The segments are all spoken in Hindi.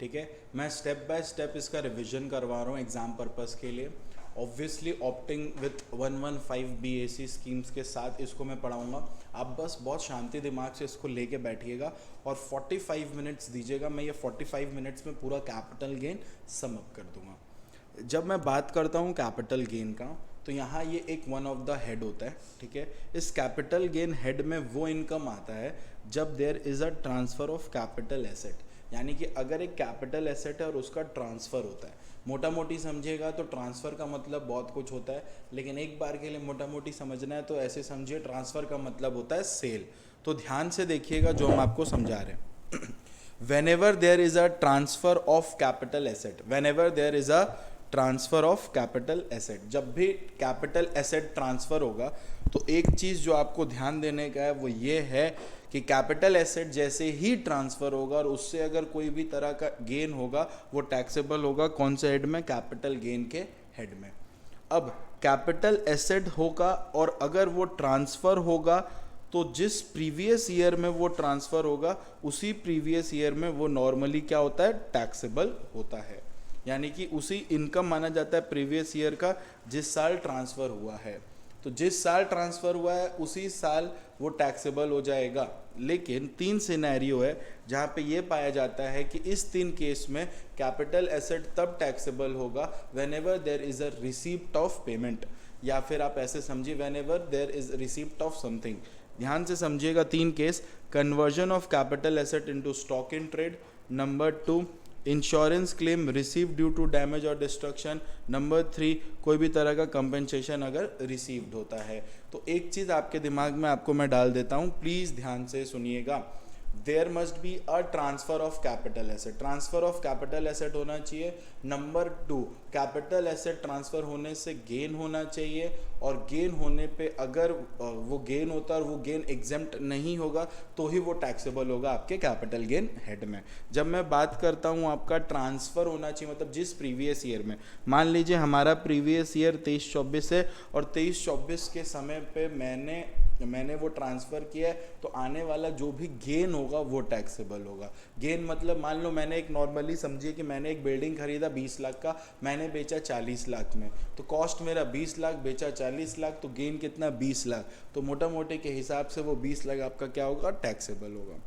ठीक है। मैं स्टेप बाय स्टेप इसका रिवीजन करवा रहा हूँ एग्ज़ाम पर्पज़ के लिए। Obviously opting with 115 BAC schemes के साथ इसको मैं पढ़ाऊँगा। आप बस बहुत शांति दिमाग से इसको लेके बैठिएगा और 45 मिनट्स दीजिएगा। मैं ये 45 मिनट्स में पूरा कैपिटल गेन सम अप कर दूंगा। जब मैं बात करता हूँ कैपिटल गेन का, तो यहाँ ये एक वन ऑफ द हेड होता है, ठीक है। इस कैपिटल गेन हेड में वो इनकम आता है जब there is a transfer of capital asset, यानी कि अगर एक कैपिटल एसेट है और उसका ट्रांसफ़र होता है। मोटा मोटी समझिएगा तो ट्रांसफ़र का मतलब बहुत कुछ होता है, लेकिन एक बार के लिए मोटा मोटी समझना है तो ऐसे समझिए, ट्रांसफ़र का मतलब होता है सेल। तो ध्यान से देखिएगा जो हम आपको समझा रहे हैं। whenever there is a transfer of capital asset, whenever there is a transfer of capital asset, जब भी कैपिटल एसेट ट्रांसफ़र होगा तो एक चीज़ जो आपको ध्यान देने का है वो ये है कि कैपिटल एसेट जैसे ही ट्रांसफ़र होगा और उससे अगर कोई भी तरह का गेन होगा वो टैक्सेबल होगा। कौन से हेड में? कैपिटल गेन के हेड में। अब कैपिटल एसेट होगा और अगर वो ट्रांसफ़र होगा तो जिस प्रीवियस ईयर में वो ट्रांसफ़र होगा उसी प्रीवियस ईयर में वो नॉर्मली क्या होता है? टैक्सेबल होता है। यानी कि उसी इनकम माना जाता है प्रीवियस ईयर का जिस साल ट्रांसफ़र हुआ है। तो जिस साल ट्रांसफ़र हुआ है उसी साल वो टैक्सेबल हो जाएगा। लेकिन 3 सिनेरियो है जहाँ पे ये पाया जाता है कि इस 3 केस में कैपिटल एसेट तब टैक्सेबल होगा whenever there is a receipt of payment, या फिर आप ऐसे समझिए whenever there is receipt of something. ध्यान से समझिएगा 3 case: conversion of capital asset into stock in trade, number 2 insurance claim receive due to damage और डिस्ट्रक्शन, नंबर 3 कोई भी तरह का कंपेंसेशन अगर रिसीव्ड होता है। तो एक चीज़ आपके दिमाग में आपको मैं डाल देता हूँ, प्लीज़ ध्यान से सुनिएगा। There must be a transfer of capital asset, transfer of capital asset होना चाहिए। नंबर 2, कैपिटल एसेट ट्रांसफ़र होने से गेन होना चाहिए, और गेन होने पे अगर वो गेन होता है और वो गेन एग्जेम्प्ट नहीं होगा तो ही वो टैक्सेबल होगा आपके कैपिटल गेन हेड में। जब मैं बात करता हूँ आपका ट्रांसफ़र होना चाहिए, मतलब जिस प्रीवियस ईयर में, मान लीजिए हमारा प्रीवियस ईयर 23-24 है और 23-24 के समय पे मैंने वो ट्रांसफ़र किया है, तो आने वाला जो भी गेन होगा वो टैक्सेबल होगा। गेन मतलब मान लो मैंने एक, नॉर्मली समझिए कि मैंने एक बिल्डिंग खरीदा 20 लाख का, मैंने बेचा 40 लाख में, तो कॉस्ट मेरा 20 लाख, बेचा 40 लाख, तो गेन कितना? 20 लाख। तो मोटा मोटे के हिसाब से वो 20 लाख आपका क्या होगा? टैक्सेबल होगा।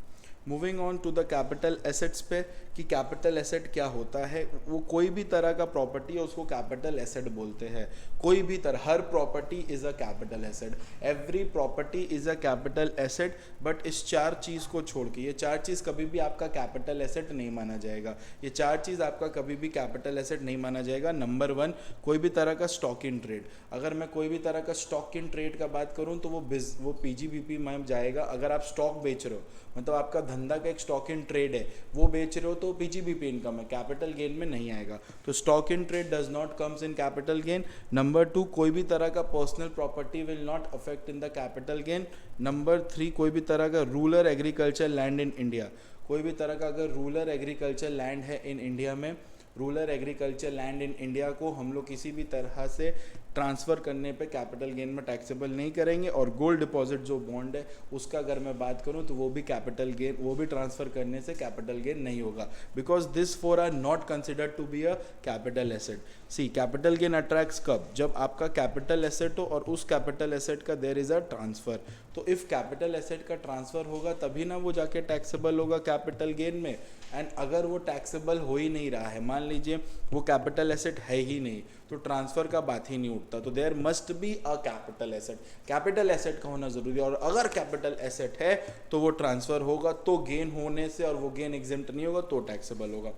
Moving on to the capital assets पे, कि कैपिटल एसेट क्या होता है। वो कोई भी तरह का प्रॉपर्टी है उसको कैपिटल एसेट बोलते हैं। कोई भी तरह, हर property is a capital asset, every property is a capital asset. But इस 4 चीज़ को छोड़ के, ये 4 चीज़ कभी भी आपका कैपिटल एसेट नहीं माना जाएगा। ये 4 चीज़ आपका कभी भी कैपिटल एसेट नहीं माना जाएगा। नंबर 1, कोई भी तरह का स्टॉक इन ट्रेड। अगर मैं कोई भी तरह का स्टॉक इन ट्रेड का बात करूँ तो वो PGBP में जाएगा। अगर आप स्टॉक बेच रहे हो, मतलब आपका धंधा का एक स्टॉक इन ट्रेड है, वो बेच रहे हो, तो PGBP इनकम है, कैपिटल गेन में नहीं आएगा। तो stock in trade does not comes in capital gain. Number 2, कोई भी तरह का personal property will not affect in the capital gain. Number 3, कोई भी तरह का rural agriculture land in India, कोई भी तरह का अगर रूरल एग्रीकल्चर लैंड है इन इंडिया में, rural agriculture land in India को हम लोग किसी भी तरह से ट्रांसफ़र करने पे कैपिटल गेन में टैक्सेबल नहीं करेंगे। और गोल्ड डिपॉजिट जो बॉन्ड है उसका अगर मैं बात करूं तो वो भी कैपिटल गेन, वो भी ट्रांसफ़र करने से कैपिटल गेन नहीं होगा, because this 4 are not considered to be a capital asset. See, capital gain attracts कब? जब आपका कैपिटल एसेट हो और उस कैपिटल एसेट का देयर इज़ अ ट्रांसफ़र। तो इफ़ कैपिटल एसेट का ट्रांसफ़र होगा तभी ना वो जाके टैक्सेबल होगा कैपिटल गेन में। एंड अगर वो टैक्सेबल हो ही नहीं रहा है, मान लीजिए वो कैपिटल एसेट है ही नहीं, तो ट्रांसफ़र का बात ही नहीं उठता। तो there must be a capital asset, capital asset का होना ज़रूरी है। और अगर कैपिटल एसेट है तो वो ट्रांसफ़र होगा, तो गेन होने से, और वो गेन एग्जेम्प्ट नहीं होगा तो टैक्सेबल होगा।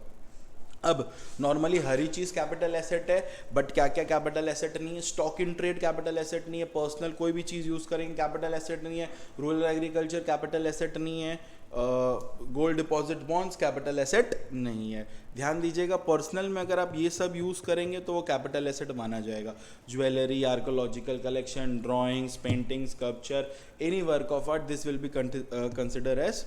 अब नॉर्मली हर ही चीज़ कैपिटल एसेट है, बट क्या क्या कैपिटल एसेट नहीं है? Stock in trade capital asset नहीं है, पर्सनल कोई भी चीज़ यूज़ करेंगे कैपिटल एसेट नहीं है, रूरल एग्रीकल्चर कैपिटल एसेट नहीं है, gold deposit bonds capital asset नहीं है। ध्यान दीजिएगा, पर्सनल में अगर आप ये सब यूज़ करेंगे तो वो कैपिटल एसेट माना जाएगा। Jewellery, archaeological collection, drawings, painting, sculpture, any work of art, this will be consider as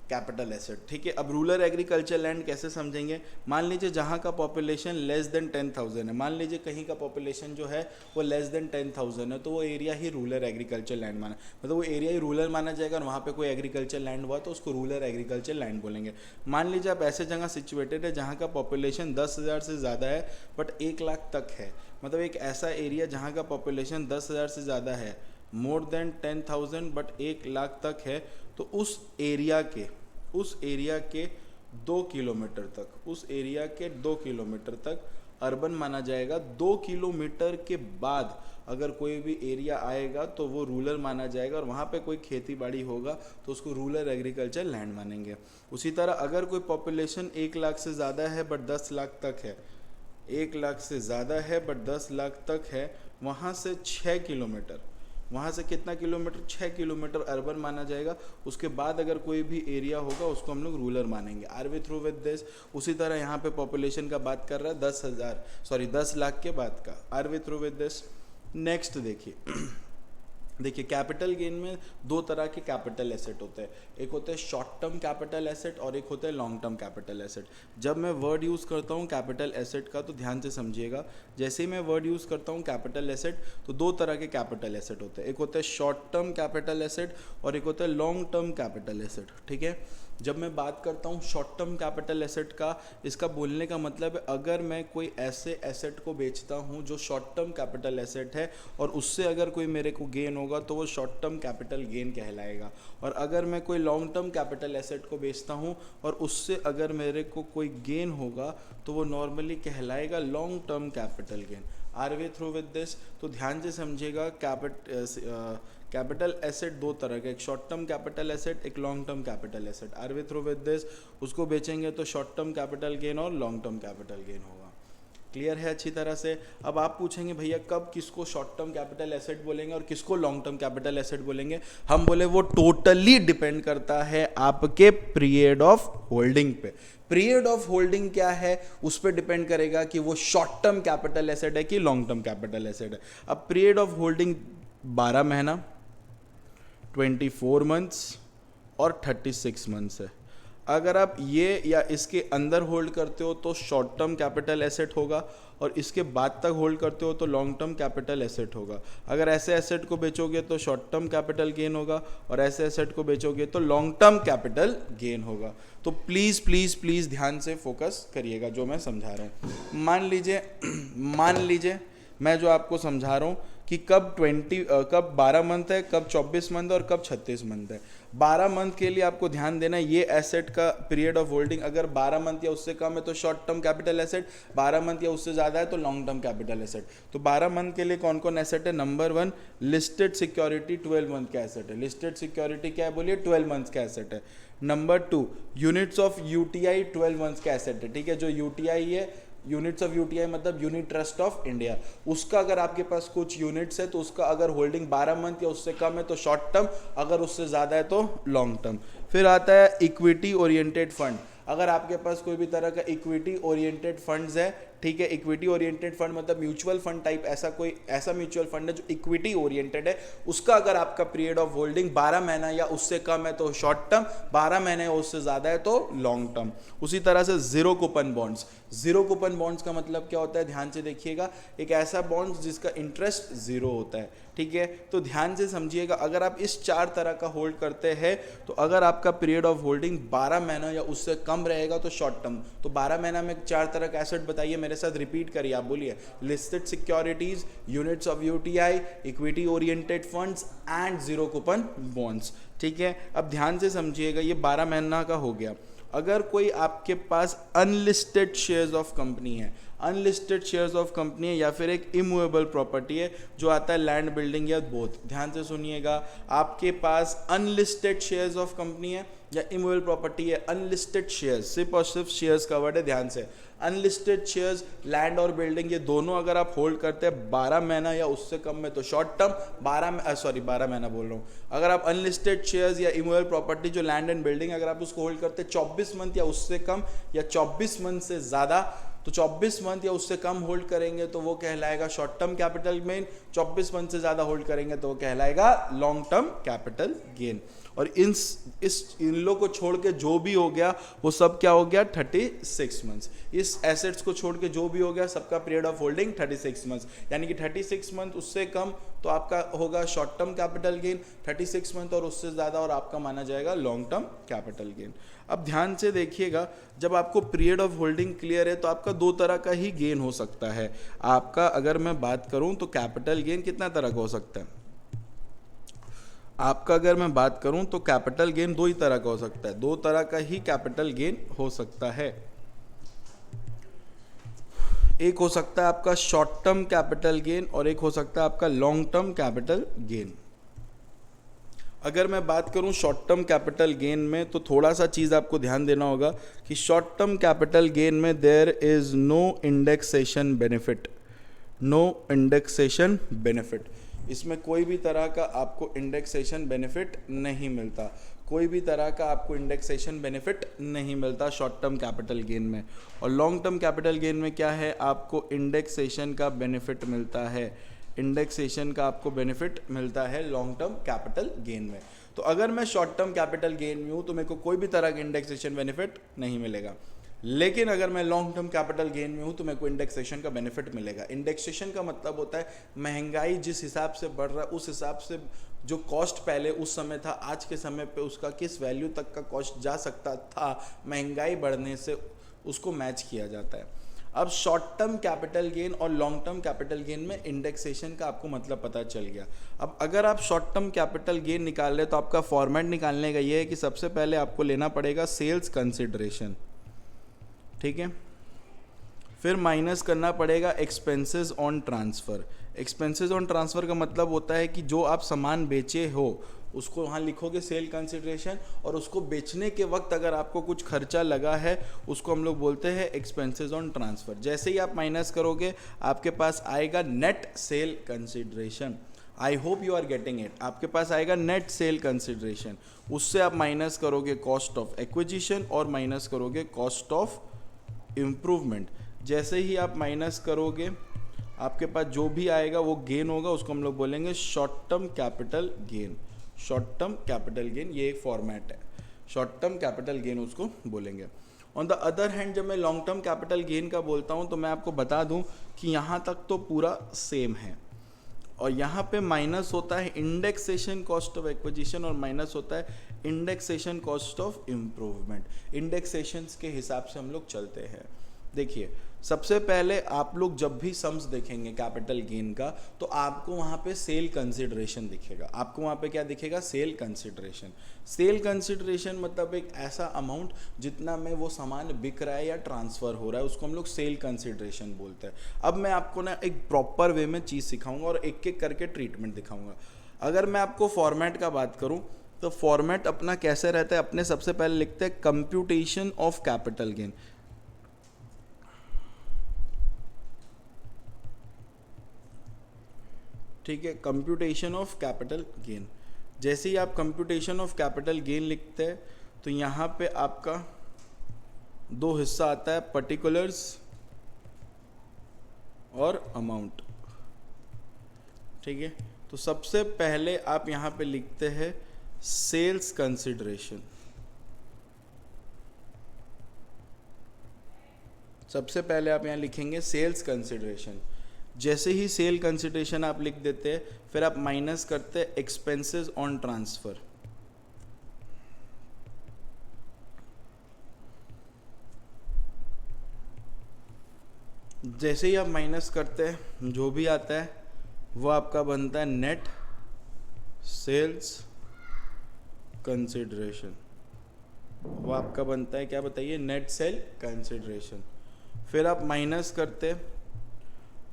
capital asset, ठीक है। अब रूरल एग्रीकल्चर लैंड कैसे समझेंगे, मान लीजिए जहाँ का पॉपुलेशन लेस देन 10,000 है, मान लीजिए कहीं का पॉपुलेशन जो है वो लेस देन 10,000 है, तो वो एरिया ही रूरल एग्रीकल्चर लैंड माना, मतलब वो एरिया ही रूरल माना जाएगा और वहाँ पे कोई एग्रीकल्चर लैंड हुआ तो उसको रूरल एग्रीकल्चर लैंड बोलेंगे। मान लीजिए आप ऐसे जगह सिचुएटेड है जहाँ का पॉपुलेशन 10,000 से ज़्यादा है बट 1 लाख तक है, मतलब एक ऐसा एरिया जहाँ का पॉपुलेशन 10,000 से ज़्यादा है, मोर देन 10,000 बट 1 लाख तक है, तो उस एरिया के 2 किलोमीटर तक, उस एरिया के 2 किलोमीटर तक अर्बन माना जाएगा। 2 किलोमीटर के बाद अगर कोई भी एरिया आएगा तो वो रूरल माना जाएगा और वहाँ पे कोई खेती बाड़ी होगा तो उसको रूरल एग्रीकल्चर लैंड मानेंगे। उसी तरह अगर कोई पॉपुलेशन 1 लाख से ज़्यादा है बट 10 लाख तक है, 1 लाख से ज़्यादा है बट 10 लाख तक है, वहाँ से 6 किलोमीटर, वहाँ से कितना किलोमीटर, 6 किलोमीटर अर्बन माना जाएगा। उसके बाद अगर कोई भी एरिया होगा उसको हम लोग रूरल मानेंगे। Are we through with this. उसी तरह यहाँ पे पॉपुलेशन का बात कर रहा है 10 लाख के बाद का। Are we through with this. Next देखिए कैपिटल गेन में 2 तरह के कैपिटल एसेट होते हैं, एक होते हैं शॉर्ट टर्म कैपिटल एसेट और एक होता है लॉन्ग टर्म कैपिटल एसेट। जब मैं वर्ड यूज़ करता हूँ कैपिटल एसेट का तो ध्यान से समझिएगा, जैसे ही मैं वर्ड यूज़ करता हूँ कैपिटल एसेट तो 2 तरह के कैपिटल एसेट होते हैं, एक होता है शॉर्ट टर्म कैपिटल एसेट और एक होता है लॉन्ग टर्म कैपिटल एसेट, ठीक है। जब मैं बात करता हूँ शॉर्ट टर्म कैपिटल एसेट का, इसका बोलने का मतलब है अगर मैं कोई ऐसे एसेट को बेचता हूँ जो शॉर्ट टर्म कैपिटल एसेट है और उससे अगर कोई मेरे को गेन होगा तो वो शॉर्ट टर्म कैपिटल गेन कहलाएगा, और अगर मैं कोई लॉन्ग टर्म कैपिटल एसेट को बेचता हूँ और उससे अगर मेरे को कोई गेन होगा तो वो नॉर्मली कहलाएगा long term capital gain. Are we through with this. तो ध्यान से समझिएगा कैपिटल एसेट 2 तरह के, एक शॉर्ट टर्म कैपिटल एसेट, एक long term capital asset. Are we through with this. उसको बेचेंगे तो शॉर्ट टर्म कैपिटल गेन और लॉन्ग टर्म कैपिटल गेन होगा। क्लियर है अच्छी तरह से। अब आप पूछेंगे भैया कब किसको शॉर्ट टर्म कैपिटल एसेट बोलेंगे और किसको लॉन्ग टर्म कैपिटल एसेट बोलेंगे। हम बोले वो टोटली डिपेंड करता है आपके पीरियड ऑफ होल्डिंग पे। पीरियड ऑफ होल्डिंग क्या है उस पर डिपेंड करेगा कि वो शॉर्ट टर्म कैपिटल एसेट है कि लॉन्ग टर्म कैपिटल एसेट है। अब पीरियड ऑफ होल्डिंग 12 महीना, 24 मंथ्स और 36 मंथ्स है। अगर आप ये या इसके अंदर होल्ड करते हो तो शॉर्ट टर्म कैपिटल एसेट होगा और इसके बाद तक होल्ड करते हो तो लॉन्ग टर्म कैपिटल एसेट होगा। अगर ऐसे एसेट को बेचोगे तो शॉर्ट टर्म कैपिटल गेन होगा और ऐसे एसेट को बेचोगे तो लॉन्ग टर्म कैपिटल गेन होगा। तो प्लीज़ प्लीज़ प्लीज़ ध्यान से फोकस करिएगा जो मैं समझा रहा हूँ। मान लीजिए मैं जो आपको समझा रहा हूँ कि कब 12 मंथ है, कब 24 मंथ और कब 36 मंथ है। 12 मंथ के लिए आपको ध्यान देना है ये एसेट का पीरियड ऑफ होल्डिंग अगर 12 मंथ या उससे कम है तो short term capital asset, 12 month या उससे ज़्यादा है तो लॉन्ग टर्म कैपिटल एसेट। तो 12 मंथ के लिए कौन कौन एसेट है। नंबर 1 लिस्टेड सिक्योरिटी 12 मंथ का एसेट है। लिस्टेड सिक्योरिटी क्या है बोलिए, 12 मंथ का एसेट है। Number 2 units of UTI 12 month का एसेट है, ठीक है। जो यूटीआई है, यूनिट्स ऑफ यूटीआई मतलब यूनिट ट्रस्ट ऑफ इंडिया, उसका अगर आपके पास कुछ यूनिट्स है तो उसका अगर होल्डिंग 12 मंथ या उससे कम है तो शॉर्ट टर्म, अगर उससे ज़्यादा है तो लॉन्ग टर्म। फिर आता है इक्विटी ओरिएंटेड फंड। अगर आपके पास कोई भी तरह का इक्विटी ओरिएंटेड फंड्स है, ठीक है। इक्विटी ओरिएंटेड फंड मतलब म्यूचुअल फंड टाइप, ऐसा म्यूचुअल फंड है जो इक्विटी ओरिएंटेड है, उसका अगर आपका पीरियड ऑफ होल्डिंग 12 महीना या उससे कम है तो शॉर्ट टर्म, 12 महीने या उससे ज़्यादा है तो लॉन्ग टर्म। उसी तरह से zero coupon bonds. Zero coupon bonds का मतलब क्या होता है, ध्यान से देखिएगा, एक ऐसा बॉन्ड्स जिसका इंटरेस्ट जीरो होता है, ठीक है। तो ध्यान से समझिएगा, अगर आप इस 4 तरह का होल्ड करते हैं तो अगर आपका पीरियड ऑफ होल्डिंग 12 महीना या उससे कम रहेगा तो शॉर्ट टर्म। तो 12 महीना में 4 तरह का एसेट बताइए, मेरे साथ रिपीट करिए, आप बोलिए। Listed securities, units of UTI, equity oriented funds and zero coupon bonds, ठीक है। अब ध्यान से समझिएगा, ये 12 महीना का हो गया। अगर कोई आपके पास अनलिस्टेड शेयर्स ऑफ कंपनी है, अनलिस्टेड शेयर्स ऑफ कंपनी है या फिर एक इमूवेबल प्रॉपर्टी है जो आता है लैंड बिल्डिंग या बोथ, ध्यान से सुनिएगा, आपके पास अनलिस्टेड शेयर्स ऑफ कंपनी है या इमूवेबल प्रॉपर्टी है, अनलिस्टेड शेयर्स, सिर्फ और सिर्फ शेयर्स का वर्ड है, ध्यान से। अनलिस्टेड शेयर्स, लैंड और बिल्डिंग, ये दोनों अगर आप होल्ड करते हैं 12 महीना या उससे कम में तो शॉर्ट टर्म, 12 महीना बोल रहा हूँ। अगर आप अनलिस्टेड शेयर्स या इमूवेबल प्रॉपर्टी जो लैंड एंड बिल्डिंग अगर आप उसको होल्ड करते हैं 24 मंथ या उससे कम या 24 मंथ से ज़्यादा, तो 24 मंथ या उससे कम होल्ड करेंगे तो वो कहलाएगा short term capital gain, 24 month से ज़्यादा होल्ड करेंगे तो वो कहलाएगा लॉन्ग टर्म कैपिटल गेन। और इन लोग को छोड़ के जो भी हो गया वो सब क्या हो गया 36 मंथ्स। इस एसेट्स को छोड़ के जो भी हो गया सबका पीरियड ऑफ होल्डिंग 36 मंथ्स, यानी कि 36 मंथ उससे कम तो आपका होगा short term capital gain, 36 month और उससे ज़्यादा और आपका माना जाएगा लॉन्ग टर्म कैपिटल गेन। अब ध्यान से देखिएगा, जब आपको पीरियड ऑफ होल्डिंग क्लियर है तो आपका दो तरह का ही गेन हो सकता है। आपका अगर मैं बात करूं तो कैपिटल गेन कितना तरह का हो सकता है, आपका अगर मैं बात करूं तो कैपिटल गेन दो ही तरह का हो सकता है, दो तरह का ही कैपिटल गेन हो सकता है। एक हो सकता है आपका शॉर्ट टर्म कैपिटल गेन और एक हो सकता है आपका लॉन्ग टर्म कैपिटल गेन। अगर मैं बात करूं शॉर्ट टर्म कैपिटल गेन में तो थोड़ा सा चीज़ आपको ध्यान देना होगा कि शॉर्ट टर्म कैपिटल गेन में there is no indexation benefit, no indexation benefit. इसमें कोई भी तरह का आपको इंडेक्सेशन बेनिफिट नहीं मिलता, कोई भी तरह का आपको इंडेक्सेशन बेनिफिट नहीं मिलता शॉर्ट टर्म कैपिटल गेन में। और लॉन्ग टर्म कैपिटल गेन में क्या है, आपको इंडेक्सेशन का बेनिफिट मिलता है, इंडेक्सेशन का आपको बेनिफिट मिलता है लॉन्ग टर्म कैपिटल गेन में। तो अगर मैं शॉर्ट टर्म कैपिटल गेन में हूँ तो मेरे को कोई भी तरह का इंडेक्सेशन बेनिफिट नहीं मिलेगा, लेकिन अगर मैं लॉन्ग टर्म कैपिटल गेन में हूँ तो मेरे को इंडेक्सेशन का बेनिफिट मिलेगा। इंडेक्सेशन का मतलब होता है महंगाई जिस हिसाब से बढ़ रहा है उस हिसाब से जो कॉस्ट पहले उस समय था आज के समय पे उसका किस वैल्यू तक का कॉस्ट जा सकता था महंगाई बढ़ने से, उसको मैच किया जाता है। अब शॉर्ट टर्म कैपिटल गेन और लॉन्ग टर्म कैपिटल गेन में इंडेक्सेशन का आपको मतलब पता चल गया। अब अगर आप शॉर्ट टर्म कैपिटल गेन निकाल रहे तो आपका फॉर्मेट निकालने का ये है कि सबसे पहले आपको लेना पड़ेगा सेल्स कंसिडरेशन, ठीक है, फिर माइनस करना पड़ेगा expenses on transfer. Expenses on transfer का मतलब होता है कि जो आप सामान बेचे हो उसको वहाँ लिखोगे सेल कंसिडरेशन, और उसको बेचने के वक्त अगर आपको कुछ खर्चा लगा है उसको हम लोग बोलते हैं एक्सपेंसेस ऑन ट्रांसफ़र। जैसे ही आप माइनस करोगे आपके पास आएगा net sale consideration. I hope you are getting it. आपके पास आएगा नेट सेल कंसिडरेशन, उससे आप माइनस करोगे कॉस्ट ऑफ एक्विजिशन और माइनस करोगे कॉस्ट ऑफ इम्प्रूवमेंट। जैसे ही आप माइनस करोगे आपके पास जो भी आएगा वो गेन होगा, उसको हम लोग बोलेंगे short term capital gain. Short term capital gain ये एक फॉर्मेट है, शॉर्ट टर्म कैपिटल गेन उसको बोलेंगे। ऑन द अदर हैंड जब मैं लॉन्ग टर्म कैपिटल गेन का बोलता हूँ तो मैं आपको बता दूँ कि यहाँ तक तो पूरा सेम है, और यहाँ पे माइनस होता है इंडेक्सेशन कॉस्ट ऑफ एक्विजिशन और माइनस होता है इंडेक्सेशन कॉस्ट ऑफ इम्प्रूवमेंट। इंडेक्सेशंस के हिसाब से हम लोग चलते हैं। देखिए सबसे पहले आप लोग जब भी सम्स देखेंगे कैपिटल गेन का तो आपको वहाँ पे सेल कंसिडरेशन दिखेगा, आपको वहाँ पे क्या दिखेगा, सेल कंसिडरेशन। सेल कंसिडरेशन मतलब एक ऐसा अमाउंट जितना में वो सामान बिक रहा है या ट्रांसफ़र हो रहा है उसको हम लोग सेल कंसिडरेशन बोलते हैं। अब मैं आपको ना एक प्रॉपर वे में चीज़ सिखाऊंगा और एक एक करके ट्रीटमेंट दिखाऊंगा। अगर मैं आपको फॉर्मेट का बात करूँ तो फॉर्मेट अपना कैसे रहता है, अपने सबसे पहले लिखते हैं कंप्यूटेशन ऑफ कैपिटल गेन। ठीक है, कंप्यूटेशन ऑफ कैपिटल गेन। जैसे ही आप कंप्यूटेशन ऑफ कैपिटल गेन लिखते हैं तो यहाँ पे आपका दो हिस्सा आता है, पर्टिकुलर्स और अमाउंट। ठीक है, तो सबसे पहले आप यहाँ पे लिखते हैं सेल्स कंसिडरेशन। सबसे पहले आप यहाँ लिखेंगे सेल्स कंसिडरेशन। जैसे ही सेल कंसिडरेशन आप लिख देते हैं फिर आप माइनस करते हैं एक्सपेंसेस ऑन ट्रांसफ़र। जैसे ही आप माइनस करते हैं जो भी आता है वो आपका बनता है नेट सेल्स कंसिडरेशन। वो आपका बनता है क्या, बताइए, नेट सेल कंसिडरेशन। फिर आप माइनस करते हैं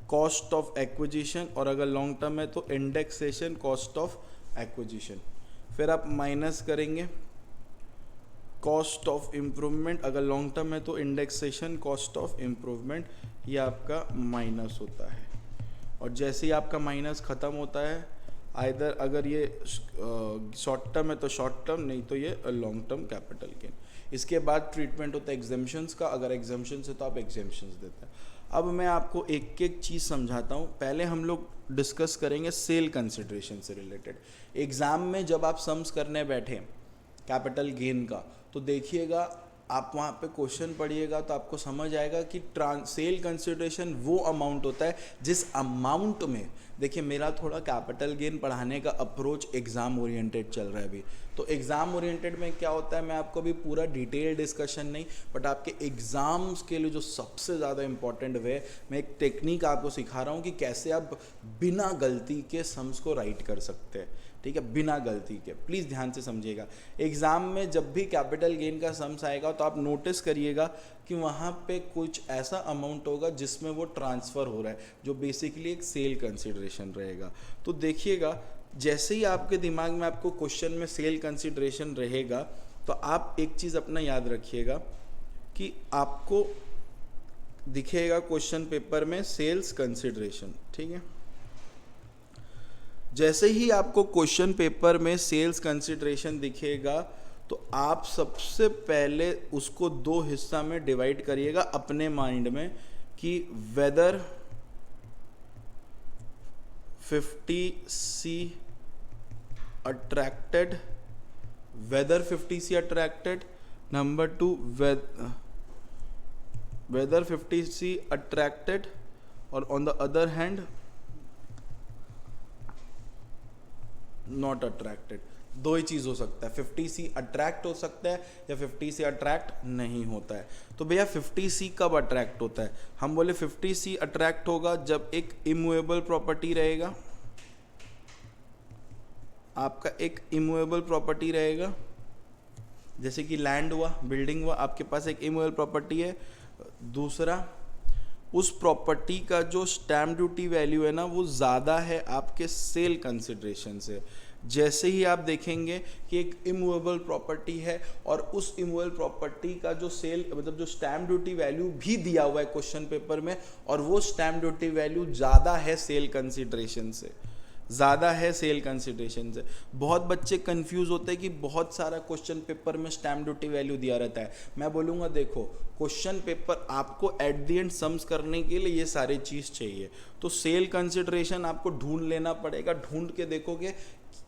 कॉस्ट ऑफ एक्विजिशन, और अगर लॉन्ग टर्म है तो इंडेक्सेशन कॉस्ट ऑफ एक्विजिशन। फिर आप माइनस करेंगे कॉस्ट ऑफ इम्प्रूवमेंट, अगर लॉन्ग टर्म है तो इंडेक्सेशन कॉस्ट ऑफ इम्प्रूवमेंट, ये आपका माइनस होता है। और जैसे ही आपका माइनस ख़त्म होता है, आइदर अगर ये शॉर्ट टर्म है तो शॉर्ट टर्म, नहीं तो ये लॉन्ग टर्म कैपिटल गेन। इसके बाद ट्रीटमेंट होता है एग्जेम्पशंस का, अगर एग्जेम्पशंस है तो आप एग्जेम्पशंस देते हैं। अब मैं आपको एक एक चीज़ समझाता हूँ। पहले हम लोग डिस्कस करेंगे सेल कंसिडरेशन से रिलेटेड। एग्ज़ाम में जब आप सम्स करने बैठे कैपिटल गेन का, तो देखिएगा आप वहाँ पे क्वेश्चन पढ़िएगा तो आपको समझ आएगा कि सेल कंसिडरेशन वो अमाउंट होता है जिस अमाउंट में, देखिए मेरा थोड़ा कैपिटल गेन पढ़ाने का अप्रोच एग्ज़ाम ओरिएंटेड चल रहा है अभी, तो एग्ज़ाम ओरिएंटेड में क्या होता है, मैं आपको अभी पूरा डिटेल डिस्कशन नहीं, बट आपके एग्ज़ाम्स के लिए जो सबसे ज़्यादा इंपॉर्टेंट वे, मैं एक टेक्निक आपको सिखा रहा हूँ कि कैसे आप बिना गलती के सम्स को राइट कर सकते हैं, ठीक है, बिना गलती के। प्लीज़ ध्यान से समझिएगा। एग्ज़ाम में जब भी कैपिटल गेन का सम्स आएगा तो आप नोटिस करिएगा कि वहाँ पे कुछ ऐसा अमाउंट होगा जिसमें वो ट्रांसफ़र हो रहा है, जो बेसिकली एक सेल कंसिडरेशन रहेगा। तो देखिएगा, जैसे ही आपके दिमाग में आपको क्वेश्चन में सेल कंसिडरेशन रहेगा, तो आप एक चीज़ अपना याद रखिएगा कि आपको दिखेगा क्वेश्चन पेपर में सेल्स कंसिडरेशन, ठीक है। जैसे ही आपको क्वेश्चन पेपर में सेल्स कंसिडरेशन दिखेगा तो आप सबसे पहले उसको दो हिस्सा में डिवाइड करिएगा अपने माइंड में कि whether 50C attracted, whether 50C attracted, number 2 whether 50C attracted, और on the other hand not attracted. दो ही चीज़ हो सकता है, 50C अट्रैक्ट हो सकता है या 50C अट्रैक्ट नहीं होता है। तो भैया 50C कब अट्रैक्ट होता है? हम बोले 50C अट्रैक्ट होगा जब एक इमूवेबल प्रॉपर्टी रहेगा, आपका एक इमूवेबल प्रॉपर्टी रहेगा, जैसे कि लैंड हुआ, बिल्डिंग हुआ, आपके पास एक इमूवेबल प्रॉपर्टी है। दूसरा, उस प्रॉपर्टी का जो स्टैम्प ड्यूटी वैल्यू है ना, वो ज़्यादा है आपके सेल कंसिडरेशन से। जैसे ही आप देखेंगे कि एक इमूवेबल प्रॉपर्टी है और उस इमूवेबल प्रॉपर्टी का जो सेल मतलब जो स्टैम्प ड्यूटी वैल्यू भी दिया हुआ है क्वेश्चन पेपर में, और वो स्टैम्प ड्यूटी वैल्यू ज़्यादा है सेल कंसिडरेशन से, ज़्यादा है सेल कंसिडरेशन से। बहुत बच्चे कंफ्यूज होते हैं कि बहुत सारा क्वेश्चन पेपर में स्टैम्प ड्यूटी वैल्यू दिया रहता है। मैं बोलूँगा देखो, क्वेश्चन पेपर आपको एट द एंड सम्स करने के लिए ये सारी चीज़ चाहिए, तो सेल कंसिडरेशन आपको ढूंढ लेना पड़ेगा। ढूंढ के देखोगे,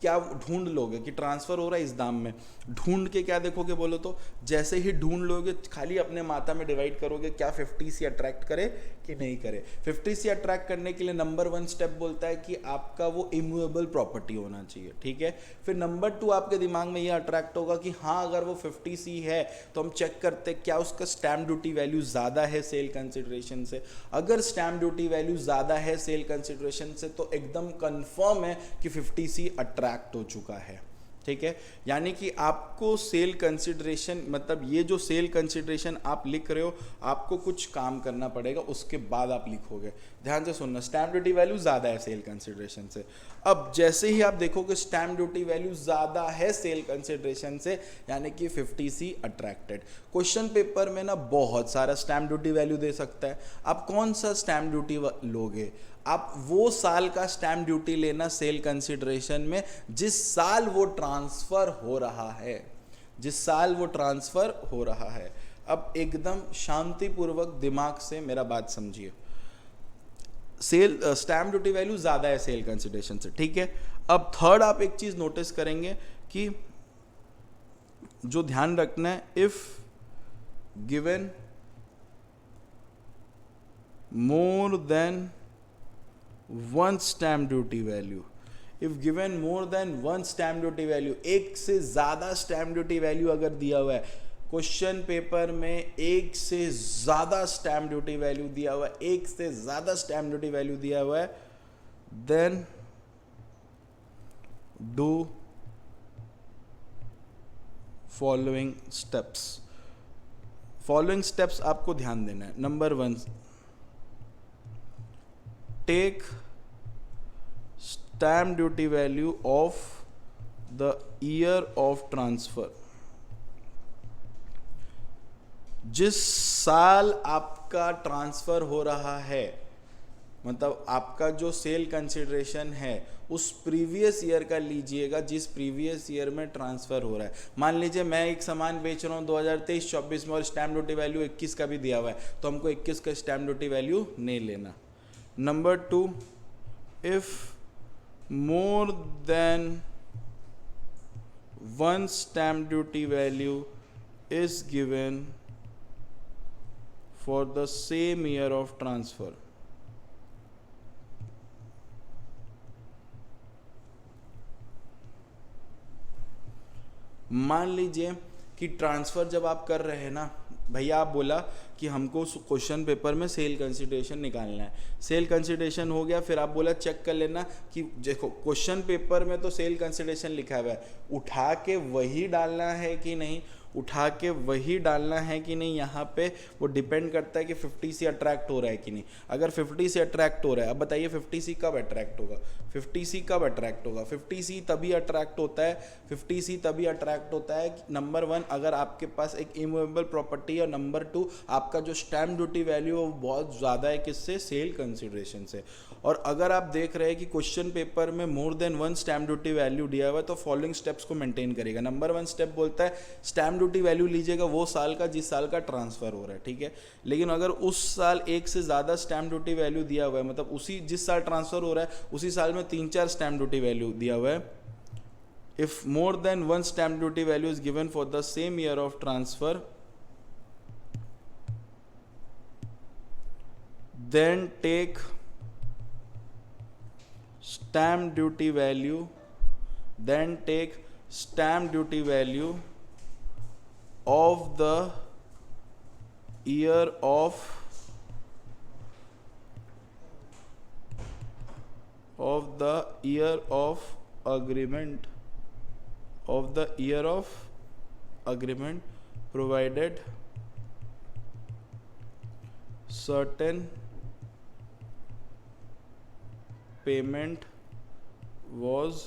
क्या ढूंढ लोगे कि ट्रांसफ़र हो रहा है इस दाम में, ढूंढ के क्या देखोगे बोलो तो, जैसे ही ढूंढ लोगे खाली अपने माथा में डिवाइड करोगे क्या 50C अट्रैक्ट करे कि नहीं करे। 50C अट्रैक्ट करने के लिए नंबर 1 स्टेप बोलता है कि आपका वो इमूवेबल प्रॉपर्टी होना चाहिए, ठीक है। फिर नंबर 2 आपके दिमाग में ये अट्रैक्ट होगा कि हाँ, अगर वो 50C है तो हम चेक करते क्या उसका स्टैम्प ड्यूटी वैल्यू ज़्यादा है सेल कंसिडरेशन से। अगर स्टैम्प ड्यूटी वैल्यू ज़्यादा है सेल कंसिडरेशन से तो एकदम कन्फर्म है कि 50C अट्रैक्ट हो चुका है, ठीक है। यानी कि आपको सेल कंसिडरेशन मतलब ये जो सेल कंसिडरेशन आप लिख रहे हो, आपको कुछ काम करना पड़ेगा, उसके बाद आप लिखोगे। ध्यान से सुनना, स्टैम्प ड्यूटी वैल्यू ज़्यादा है सेल कंसिडरेशन से। अब जैसे ही आप देखोगे स्टैम्प ड्यूटी वैल्यू ज़्यादा है सेल कंसिडरेशन से, यानी कि 50C अट्रैक्टेड। क्वेश्चन पेपर में ना बहुत सारा स्टैम्प ड्यूटी वैल्यू दे सकता है, आप कौन सा स्टैम्प ड्यूटी लोगे? आप वो साल का स्टैम्प ड्यूटी लेना सेल कंसिडरेशन में जिस साल वो ट्रांसफ़र हो रहा है, जिस साल वो ट्रांसफ़र हो रहा है। अब एकदम शांतिपूर्वक दिमाग से मेरा बात समझिए। सेल स्टैम्प ड्यूटी वैल्यू ज़्यादा है सेल कंसिडरेशन से, ठीक है। अब थर्ड आप एक चीज़ नोटिस करेंगे कि जो ध्यान रखना है, if given more than one stamp duty value, if given more than one stamp duty value, एक से ज़्यादा स्टैम्प ड्यूटी वैल्यू अगर दिया हुआ है क्वेश्चन पेपर में, एक से ज़्यादा स्टैम्प ड्यूटी वैल्यू दिया हुआ है, एक से ज़्यादा स्टैम्प ड्यूटी वैल्यू दिया हुआ है, then do following steps. Following steps आपको ध्यान देना है। Number 1, take stamp duty value of the year of transfer. जिस साल आपका ट्रांसफर हो रहा है, मतलब आपका जो सेल कंसिडरेशन है उस प्रीवियस ईयर का लीजिएगा जिस प्रीवियस ईयर में ट्रांसफ़र हो रहा है। मान लीजिए मैं एक सामान बेच रहा हूँ 2023-24 में और स्टैम्प ड्यूटी वैल्यू 21 का भी दिया हुआ है, तो हमको 21 का स्टैम्प ड्यूटी वैल्यू नहीं लेना। Number 2, if more than one stamp duty value is given for the same year of transfer, मान लीजिए कि ट्रांसफ़र जब आप कर रहे हैं ना भैया, आप बोला कि हमको क्वेश्चन पेपर में सेल कंसिडरेशन निकालना है, सेल कंसिडरेशन हो गया, फिर आप बोला चेक कर लेना कि देखो क्वेश्चन पेपर में तो सेल कंसिडरेशन लिखा हुआ है, उठा के वही डालना है कि नहीं, उठा के वही डालना है कि नहीं, यहाँ पे वो डिपेंड करता है कि 50 से अट्रैक्ट हो रहा है कि नहीं। अगर 50 से अट्रैक्ट हो रहा है, अब बताइए 50 सी कब अट्रैक्ट होगा, 50 सी कब अट्रैक्ट होगा, 50 सी तभी अट्रैक्ट होता है, 50 सी तभी अट्रैक्ट होता है नंबर 1 अगर आपके पास एक इमूवेबल प्रॉपर्टी है, नंबर 2 आपका जो स्टैम्प ड्यूटी वैल्यू है वो बहुत ज़्यादा है, किससे, सेल कंसिडरेशन से। और अगर आप देख रहे हैं कि क्वेश्चन पेपर में more than 1 stamp duty value दिया हुआ है तो फॉलोइंग स्टेप्स को मेंटेन करेगा। नंबर 1 स्टेप बोलता है स्टैम्प ड्यूटी वैल्यू लीजिएगा वो साल का जिस साल का ट्रांसफ़र हो रहा है, ठीक है। लेकिन अगर उस साल एक से ज़्यादा स्टैम्प ड्यूटी वैल्यू दिया हुआ है, मतलब उसी जिस साल ट्रांसफ़र हो रहा है उसी साल में 3-4 स्टैम्प ड्यूटी वैल्यू दिया हुआ है, if more than 1 stamp duty value is given for the same year of transfer, then take stamp duty value, then take stamp duty value of the year of agreement, of the year of agreement, provided certain payment was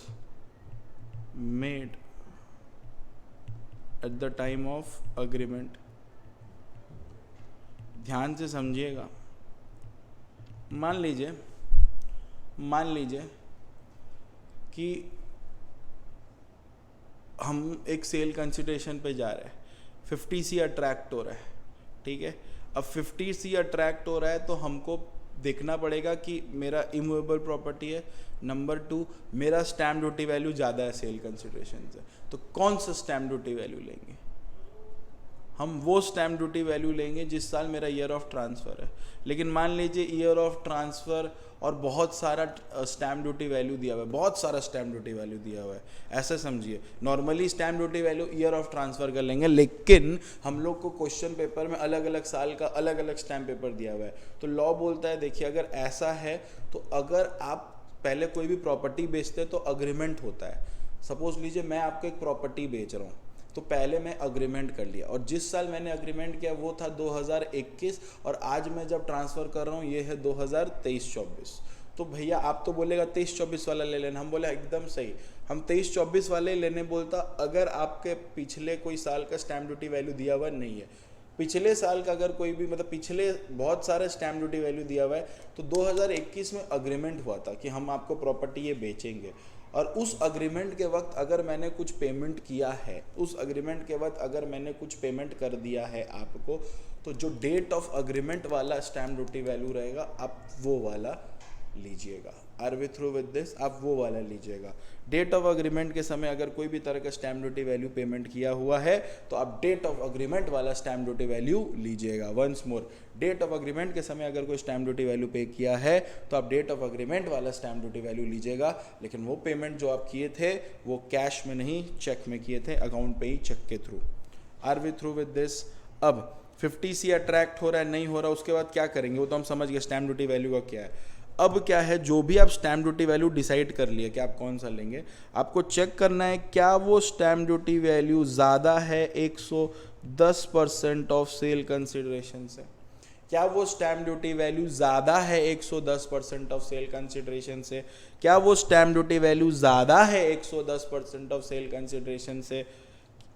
made at the time of agreement। ध्यान से समझिएगा। मान लीजिए कि हम एक सेल कंसिडरेशन पे जा रहे हैं, 50 सी अट्रैक्ट हो रहा है, ठीक है। अब 50 सी अट्रैक्ट हो रहा है तो हमको देखना पड़ेगा कि मेरा इमूवेबल प्रॉपर्टी है, नंबर 2 मेरा स्टैम्प ड्यूटी वैल्यू ज़्यादा है सेल कंसिडरेशन से, तो कौन सा स्टैम्प ड्यूटी वैल्यू लेंगे, हम वो स्टैम्प ड्यूटी वैल्यू लेंगे जिस साल मेरा ईयर ऑफ ट्रांसफ़र है। लेकिन मान लीजिए ईयर ऑफ ट्रांसफ़र और बहुत सारा स्टैम्प ड्यूटी वैल्यू दिया हुआ है, बहुत सारा स्टैम्प ड्यूटी वैल्यू दिया हुआ है, ऐसा समझिए। Normally stamp duty value year of transfer कर लेंगे, लेकिन हम लोग को क्वेश्चन पेपर में अलग अलग साल का अलग अलग स्टैम्प पेपर दिया हुआ है, तो लॉ बोलता है देखिए अगर ऐसा है तो अगर आप पहले कोई भी प्रॉपर्टी बेचते हैं तो अग्रीमेंट होता है। सपोज लीजिए मैं आपको एक प्रॉपर्टी बेच रहा हूँ, तो पहले मैं अग्रीमेंट कर लिया और जिस साल मैंने अग्रीमेंट किया वो था 2021 और आज मैं जब ट्रांसफ़र कर रहा हूँ ये है 2023-24। तो भैया आप तो बोलेगा 23-24 वाला ले लेना, हम बोले एकदम सही, हम 23-24 वाले लेने बोलता अगर आपके पिछले कोई साल का स्टैम्प ड्यूटी वैल्यू दिया हुआ नहीं है, पिछले साल का अगर कोई भी मतलब पिछले बहुत सारे स्टैम्प ड्यूटी वैल्यू दिया हुआ है, तो 2021 में अग्रीमेंट हुआ था कि हम आपको प्रॉपर्टी ये बेचेंगे और उस अग्रीमेंट के वक्त अगर मैंने कुछ पेमेंट किया है, उस अग्रीमेंट के वक्त अगर मैंने कुछ पेमेंट कर दिया है आपको, तो जो डेट ऑफ अग्रीमेंट वाला स्टैम्प ड्यूटी वैल्यू रहेगा आप वो वाला लीजिएगा। Are we through with this, आप वो वाला लीजिएगा। डेट ऑफ अग्रीमेंट के समय अगर कोई भी तरह का स्टैम्प ड्यूटी वैल्यू पेमेंट किया हुआ है तो आप डेट ऑफ अग्रीमेंट वाला स्टैम्प ड्यूटी वैल्यू लीजिएगा। Once more, date of agreement के समय अगर कोई स्टैम्प ड्यूटी वैल्यू पे किया है तो आप डेट ऑफ अग्रीमेंट वाला स्टैम्प ड्यूटी वैल्यू लीजिएगा, लेकिन वो पेमेंट जो आप किए थे वो कैश में नहीं चेक में किए थे, अकाउंट पे ही चेक के थ्रू। Are we through with this. अब 50 सी अट्रैक्ट हो रहा है नहीं हो रहा, उसके बाद क्या करेंगे वो तो हम समझ गए स्टैम्प ड्यूटी वैल्यू का क्या है। अब क्या है, जो भी आप स्टैम्प ड्यूटी वैल्यू डिसाइड कर लिए कि आप कौन सा लेंगे, आपको चेक करना है क्या वो स्टैम्प ड्यूटी वैल्यू ज़्यादा है 110% ऑफ सेल कंसिडरेशन से, क्या वो स्टैम्प ड्यूटी वैल्यू ज़्यादा है 110% ऑफ सेल कंसिडरेशन से, क्या वो स्टैम्प ड्यूटी वैल्यू ज़्यादा है 110% ऑफ सेल कंसिडरेशन से,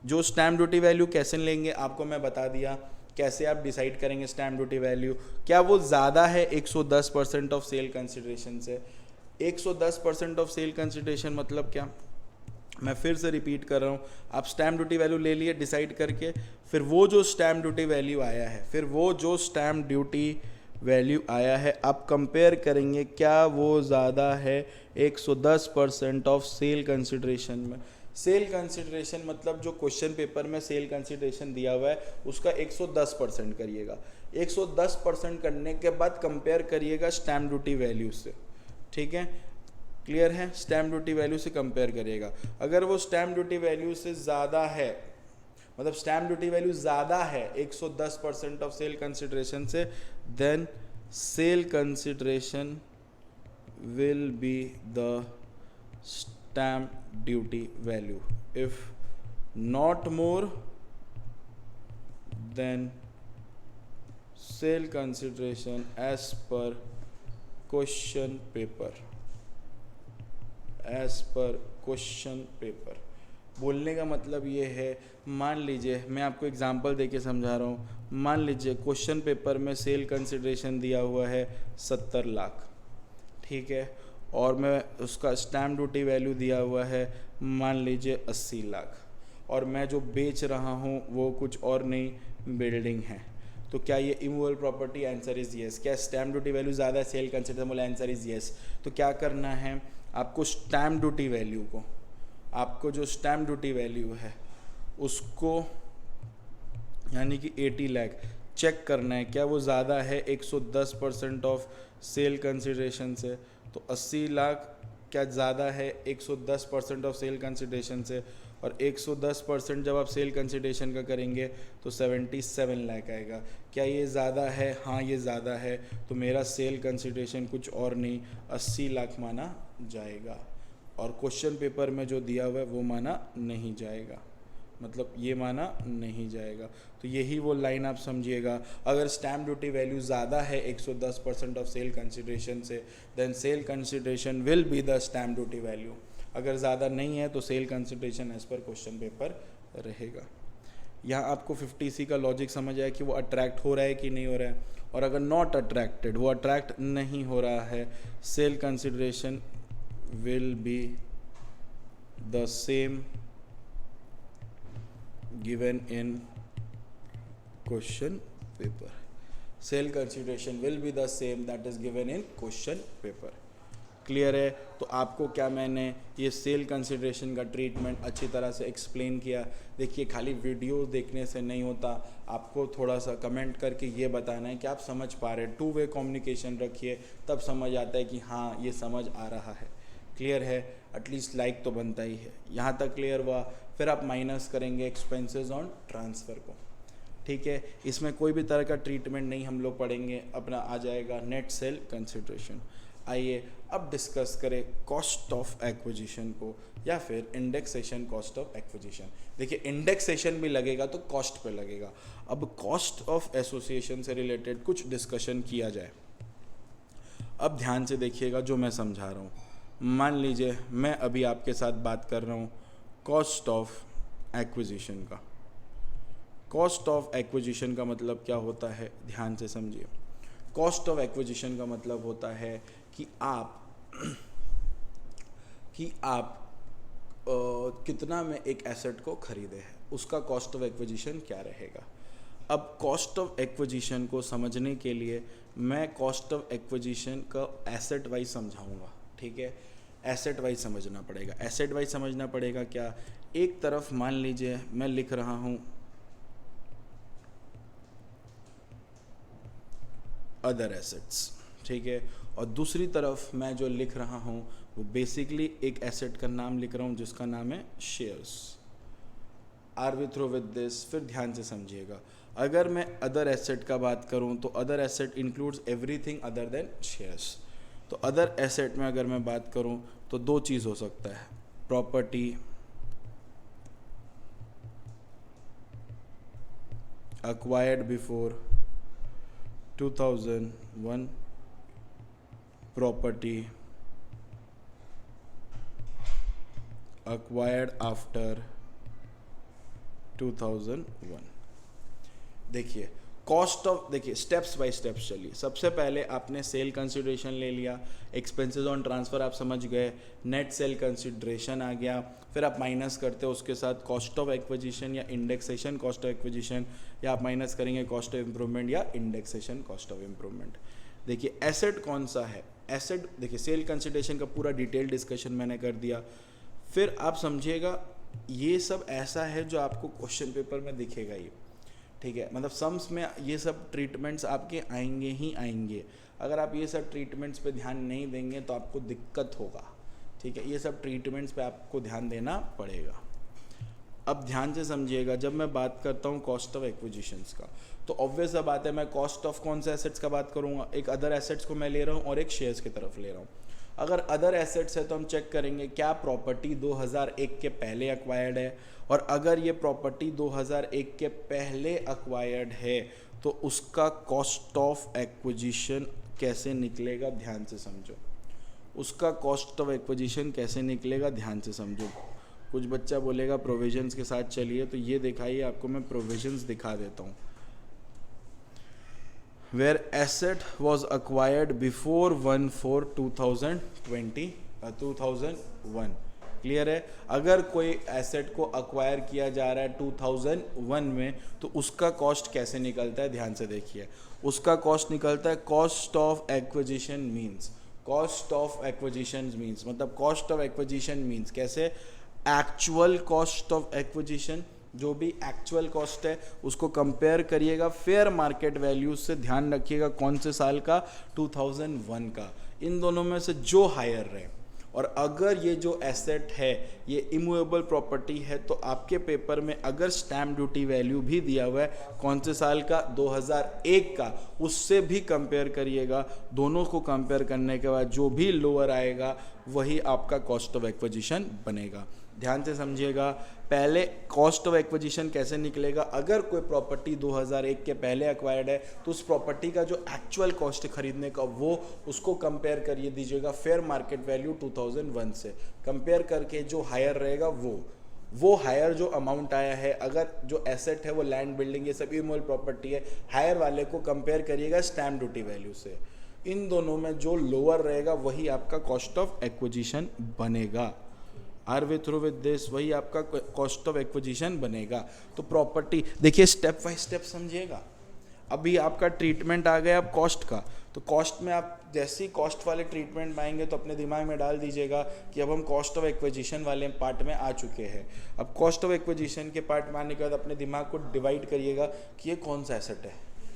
जो स्टैम्प ड्यूटी वैल्यू कैसे लेंगे आपको मैं बता दिया, कैसे आप डिसाइड करेंगे स्टैम्प ड्यूटी वैल्यू, क्या वो ज़्यादा है 110% ऑफ सेल कंसिडरेशन से। 110% ऑफ सेल कंसिडरेशन मतलब क्या, मैं फिर से रिपीट कर रहा हूँ, आप स्टैम्प ड्यूटी वैल्यू ले लिए डिसाइड करके, फिर वो जो स्टैम्प ड्यूटी वैल्यू आया है, फिर वो जो स्टैम्प ड्यूटी वैल्यू आया है आप कंपेयर करेंगे, क्या वो ज़्यादा है 110% ऑफ सेल कंसिडरेशन में। सेल कंसिडरेशन मतलब जो क्वेश्चन पेपर में सेल कंसिडरेशन दिया हुआ है उसका 110% करिएगा। 110% करने के बाद कंपेयर करिएगा स्टैम्प ड्यूटी वैल्यू से, ठीक है, क्लियर है, स्टैम्प ड्यूटी वैल्यू से कंपेयर करिएगा। अगर वो स्टैम्प ड्यूटी वैल्यू से ज़्यादा है, मतलब स्टैम्प ड्यूटी वैल्यू ज़्यादा है 110% ऑफ सेल कंसिडरेशन से, then sale consideration will be the stamp duty value. If not more than sale consideration as per question paper, as per question paper. बोलने का मतलब ये है, मान लीजिए मैं आपको एग्जांपल देके समझा रहा हूँ, मान लीजिए क्वेश्चन पेपर में सेल कंसिडरेशन दिया हुआ है 70 लाख, ठीक है, और मैं उसका स्टैम्प ड्यूटी वैल्यू दिया हुआ है मान लीजिए 80 लाख, और मैं जो बेच रहा हूँ वो कुछ और नहीं बिल्डिंग है, तो क्या ये immovable property? Answer is yes. क्या स्टैम्प ड्यूटी वैल्यू ज़्यादा है सेल कंसिडरेशन? बोला आंसर इज़ येस। तो क्या करना है आपको, स्टैम्प ड्यूटी वैल्यू को, आपको जो स्टैम्प ड्यूटी वैल्यू है उसको यानी कि 80 लाख चेक करना है, क्या वो ज़्यादा है 110% ऑफ सेल कंसिडरेशन से। तो 80 लाख क्या ज़्यादा है 110% ऑफ सेल कंसिडरेशन से, और 110% जब आप सेल कंसिडरेशन का करेंगे तो 77 लाख आएगा। क्या ये ज़्यादा है? हाँ ये ज़्यादा है, तो मेरा सेल कंसिडरेशन कुछ और नहीं 80 लाख माना जाएगा, और क्वेश्चन पेपर में जो दिया हुआ है वो माना नहीं जाएगा, मतलब ये माना नहीं जाएगा। तो यही वो लाइन आप समझिएगा, अगर स्टैम्प ड्यूटी वैल्यू ज़्यादा है 110% ऑफ सेल कंसिडरेशन से, then sale consideration will be the stamp duty value. अगर ज़्यादा नहीं है तो sale consideration as per question paper रहेगा। यहाँ आपको 50C का लॉजिक समझ आया कि वो अट्रैक्ट हो रहा है कि नहीं हो रहा है, और अगर नॉट अट्रैक्टेड, वो अट्रैक्ट नहीं हो रहा है, cell consideration will be the same given in question paper. Sale consideration will be the same that is given in question paper. Clear है? तो आपको क्या मैंने ये सेल कंसिडरेशन का ट्रीटमेंट अच्छी तरह से एक्सप्लेन किया। देखिए खाली वीडियो देखने से नहीं होता, आपको थोड़ा सा कमेंट करके ये बताना है कि आप समझ पा रहे हैं। 2 वे कम्युनिकेशन रखिए, तब समझ आता है कि हाँ ये समझ आ रहा है। क्लियर है? एटलीस्ट लाइक तो बनता ही है। यहाँ तक क्लियर हुआ? फिर आप माइनस करेंगे एक्सपेंसेस ऑन ट्रांसफ़र को, ठीक है। इसमें कोई भी तरह का ट्रीटमेंट नहीं हम लोग पढ़ेंगे, अपना आ जाएगा नेट सेल कंसिडरेशन। आइए अब डिस्कस करें कॉस्ट ऑफ एक्विजिशन को, या फिर इंडेक्सेशन कॉस्ट ऑफ एक्विजिशन। देखिए इंडेक्सेशन भी लगेगा तो कॉस्ट पे लगेगा। अब कॉस्ट ऑफ एसोसिएशन से रिलेटेड कुछ डिस्कशन किया जाए। अब ध्यान से देखिएगा जो मैं समझा रहा हूँ। मान लीजिए मैं अभी आपके साथ बात कर रहा हूँ कॉस्ट ऑफ एक्विजिशन का। कॉस्ट ऑफ एक्विजिशन का मतलब क्या होता है, ध्यान से समझिए। कॉस्ट ऑफ एक्विजिशन का मतलब होता है कि आप कितना में एक एसेट को खरीदे हैं, उसका कॉस्ट ऑफ एक्विजिशन क्या रहेगा। अब कॉस्ट ऑफ एक्विजिशन को समझने के लिए मैं कॉस्ट ऑफ एक्विजिशन का एसेट वाइज समझाऊंगा, ठीक है। एसेट वाइज समझना पड़ेगा। एसेट वाइज समझना पड़ेगा क्या, एक तरफ मान लीजिए मैं लिख रहा हूँ अदर एसेट्स, ठीक है, और दूसरी तरफ मैं जो लिख रहा हूँ वो बेसिकली एक एसेट का नाम लिख रहा हूँ जिसका नाम है shares. Are we through with this? फिर ध्यान से समझिएगा। अगर मैं अदर एसेट का बात करूँ तो other asset includes everything other than shares. तो अदर एसेट में अगर मैं बात करूं तो 2 चीज़ हो सकता है, property acquired before 2001, property acquired after 2001। देखिए कॉस्ट ऑफ, देखिए स्टेप्स बाय स्टेप्स चलिए। सबसे पहले आपने सेल कंसिडरेशन ले लिया, एक्सपेंसेस ऑन ट्रांसफ़र आप समझ गए, नेट सेल कंसिडरेशन आ गया, फिर आप माइनस करते हो उसके साथ कॉस्ट ऑफ एक्विजिशन या इंडेक्सेशन कॉस्ट ऑफ एक्विजिशन, या आप माइनस करेंगे कॉस्ट ऑफ इम्प्रूवमेंट या इंडेक्सेशन कॉस्ट ऑफ इम्प्रूवमेंट। देखिए एसेट कौन सा है, एसेट देखिए सेल कंसिडरेशन का पूरा डिटेल डिस्कशन मैंने कर दिया। फिर आप समझिएगा ये सब ऐसा है जो आपको क्वेश्चन पेपर में दिखेगा ये, ठीक है, मतलब सम्स में ये सब ट्रीटमेंट्स आपके आएंगे ही आएंगे। अगर आप ये सब ट्रीटमेंट्स पे ध्यान नहीं देंगे तो आपको दिक्कत होगा, ठीक है, ये सब ट्रीटमेंट्स पे आपको ध्यान देना पड़ेगा। अब ध्यान से समझिएगा, जब मैं बात करता हूँ कॉस्ट ऑफ एक्विजिशंस का, तो ऑब्वियस बात है मैं कॉस्ट ऑफ कौन से एसेट्स का बात करूँगा, एक अदर एसेट्स को मैं ले रहा हूँ और एक शेयर्स की तरफ ले रहा हूँ। अगर अदर एसेट्स है तो हम चेक करेंगे क्या प्रॉपर्टी 2001 के पहले एक्वायर्ड है, और अगर ये प्रॉपर्टी 2001 के पहले एक्वायर्ड है तो उसका कॉस्ट ऑफ एक्विजिशन कैसे निकलेगा, ध्यान से समझो। उसका कॉस्ट ऑफ एक्विजिशन कैसे निकलेगा, ध्यान से समझो। कुछ बच्चा बोलेगा प्रोविजंस के साथ चलिए, तो ये दिखाइए, आपको मैं प्रोविजंस दिखा देता हूँ। Where asset was acquired before 1/4/2001। Clear है, अगर कोई एसेट को अक्वायर किया जा रहा है 2001 में तो उसका कॉस्ट कैसे निकलता है, ध्यान से देखिए। उसका कॉस्ट निकलता है cost of acquisition means, cost of acquisition means मतलब कॉस्ट ऑफ एक्विजिशन मीन्स कैसे, एक्चुअल कॉस्ट ऑफ एक्विजिशन, जो भी एक्चुअल कॉस्ट है उसको कंपेयर करिएगा फेयर मार्केट वैल्यू से, ध्यान रखिएगा कौन से साल का, 2001 का, इन दोनों में से जो हायर रहे। और अगर ये जो एसेट है ये इमूवेबल प्रॉपर्टी है तो आपके पेपर में अगर स्टैम्प ड्यूटी वैल्यू भी दिया हुआ है कौन से साल का, 2001 का, उससे भी कंपेयर करिएगा। दोनों को कंपेयर करने के बाद जो भी लोअर आएगा वही आपका कॉस्ट ऑफ एक्विजिशन बनेगा। ध्यान से समझिएगा, पहले कॉस्ट ऑफ एक्विजिशन कैसे निकलेगा, अगर कोई प्रॉपर्टी 2001 के पहले एक्वायर्ड है तो उस प्रॉपर्टी का जो एक्चुअल कॉस्ट है खरीदने का वो उसको कंपेयर करिए दीजिएगा फेयर मार्केट वैल्यू 2001 से, कंपेयर करके जो हायर रहेगा वो हायर जो अमाउंट आया है, अगर जो एसेट है वो लैंड बिल्डिंग ये सब इमूवेबल प्रॉपर्टी है, हायर वाले को कंपेयर करिएगा स्टैम्प ड्यूटी वैल्यू से। इन दोनों में जो लोअर रहेगा वही आपका कॉस्ट ऑफ एक्विजिशन बनेगा। Are we through with this, वही आपका कॉस्ट ऑफ एक्विजिशन बनेगा। तो प्रॉपर्टी देखिए स्टेप बाय स्टेप समझिएगा। अभी आपका ट्रीटमेंट आ गया अब कॉस्ट का, तो कॉस्ट में आप जैसे ही कॉस्ट वाले ट्रीटमेंट में आएंगे तो अपने दिमाग में डाल दीजिएगा कि अब हम कॉस्ट ऑफ एक्विजिशन वाले पार्ट में आ चुके हैं। अब कॉस्ट ऑफ एक्विजिशन के पार्ट में आने के बाद अपने दिमाग को डिवाइड करिएगा कि ये कौन सा एसेट है,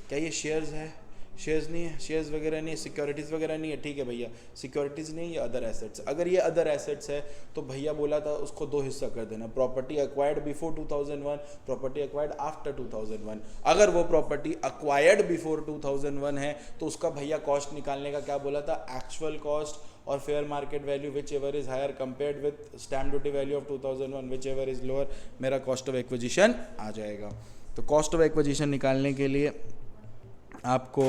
क्या ये शेयर्स है, शेयर्स नहीं है, शेयर्स वगैरह नहीं है, सिक्योरिटीज़ वगैरह नहीं है, ठीक है भैया सिक्योरिटीज़ नहीं है, ये अदर एसेट्स। अगर ये अदर एसेट्स है तो भैया बोला था उसको दो हिस्सा कर देना, property acquired before 2001, property acquired after 2001। अगर वो प्रॉपर्टी एक्वायर्ड बिफोर 2001 है तो उसका भैया कॉस्ट निकालने का क्या बोला था, एक्चुअल कॉस्ट और fair market value whichever is higher compared with stamp duty value of 2001 whichever is lower, मेरा कॉस्ट ऑफ एक्विजिशन आ जाएगा। तो कॉस्ट ऑफ एक्विजिशन निकालने के लिए आपको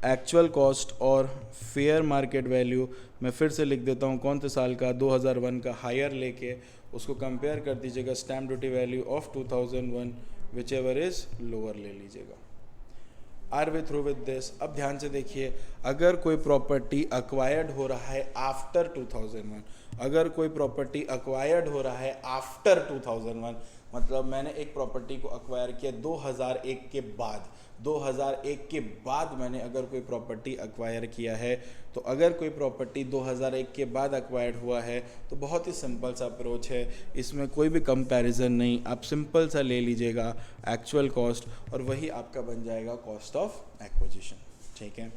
एक्चुअल कॉस्ट और फेयर मार्केट वैल्यू मैं फिर से लिख देता हूँ, कौन से साल का, 2001 का हायर लेके उसको कंपेयर कर दीजिएगा stamp duty value of 2001 whichever is lower ले लीजिएगा। Are we through with this. अब ध्यान से देखिए, अगर कोई प्रॉपर्टी एक्वायर्ड हो रहा है आफ्टर 2001, अगर कोई प्रॉपर्टी एक्वायर्ड हो रहा है आफ्टर 2001 मतलब मैंने एक प्रॉपर्टी को एक्वायर किया 2001 के बाद, 2001 के बाद मैंने अगर कोई प्रॉपर्टी एक्वायर किया है, तो अगर कोई प्रॉपर्टी 2001 के बाद एक्वायर्ड हुआ है तो बहुत ही सिंपल सा अप्रोच है, इसमें कोई भी कंपैरिजन नहीं, आप सिंपल सा ले लीजिएगा एक्चुअल कॉस्ट और वही आपका बन जाएगा कॉस्ट ऑफ एक्विजिशन, ठीक है।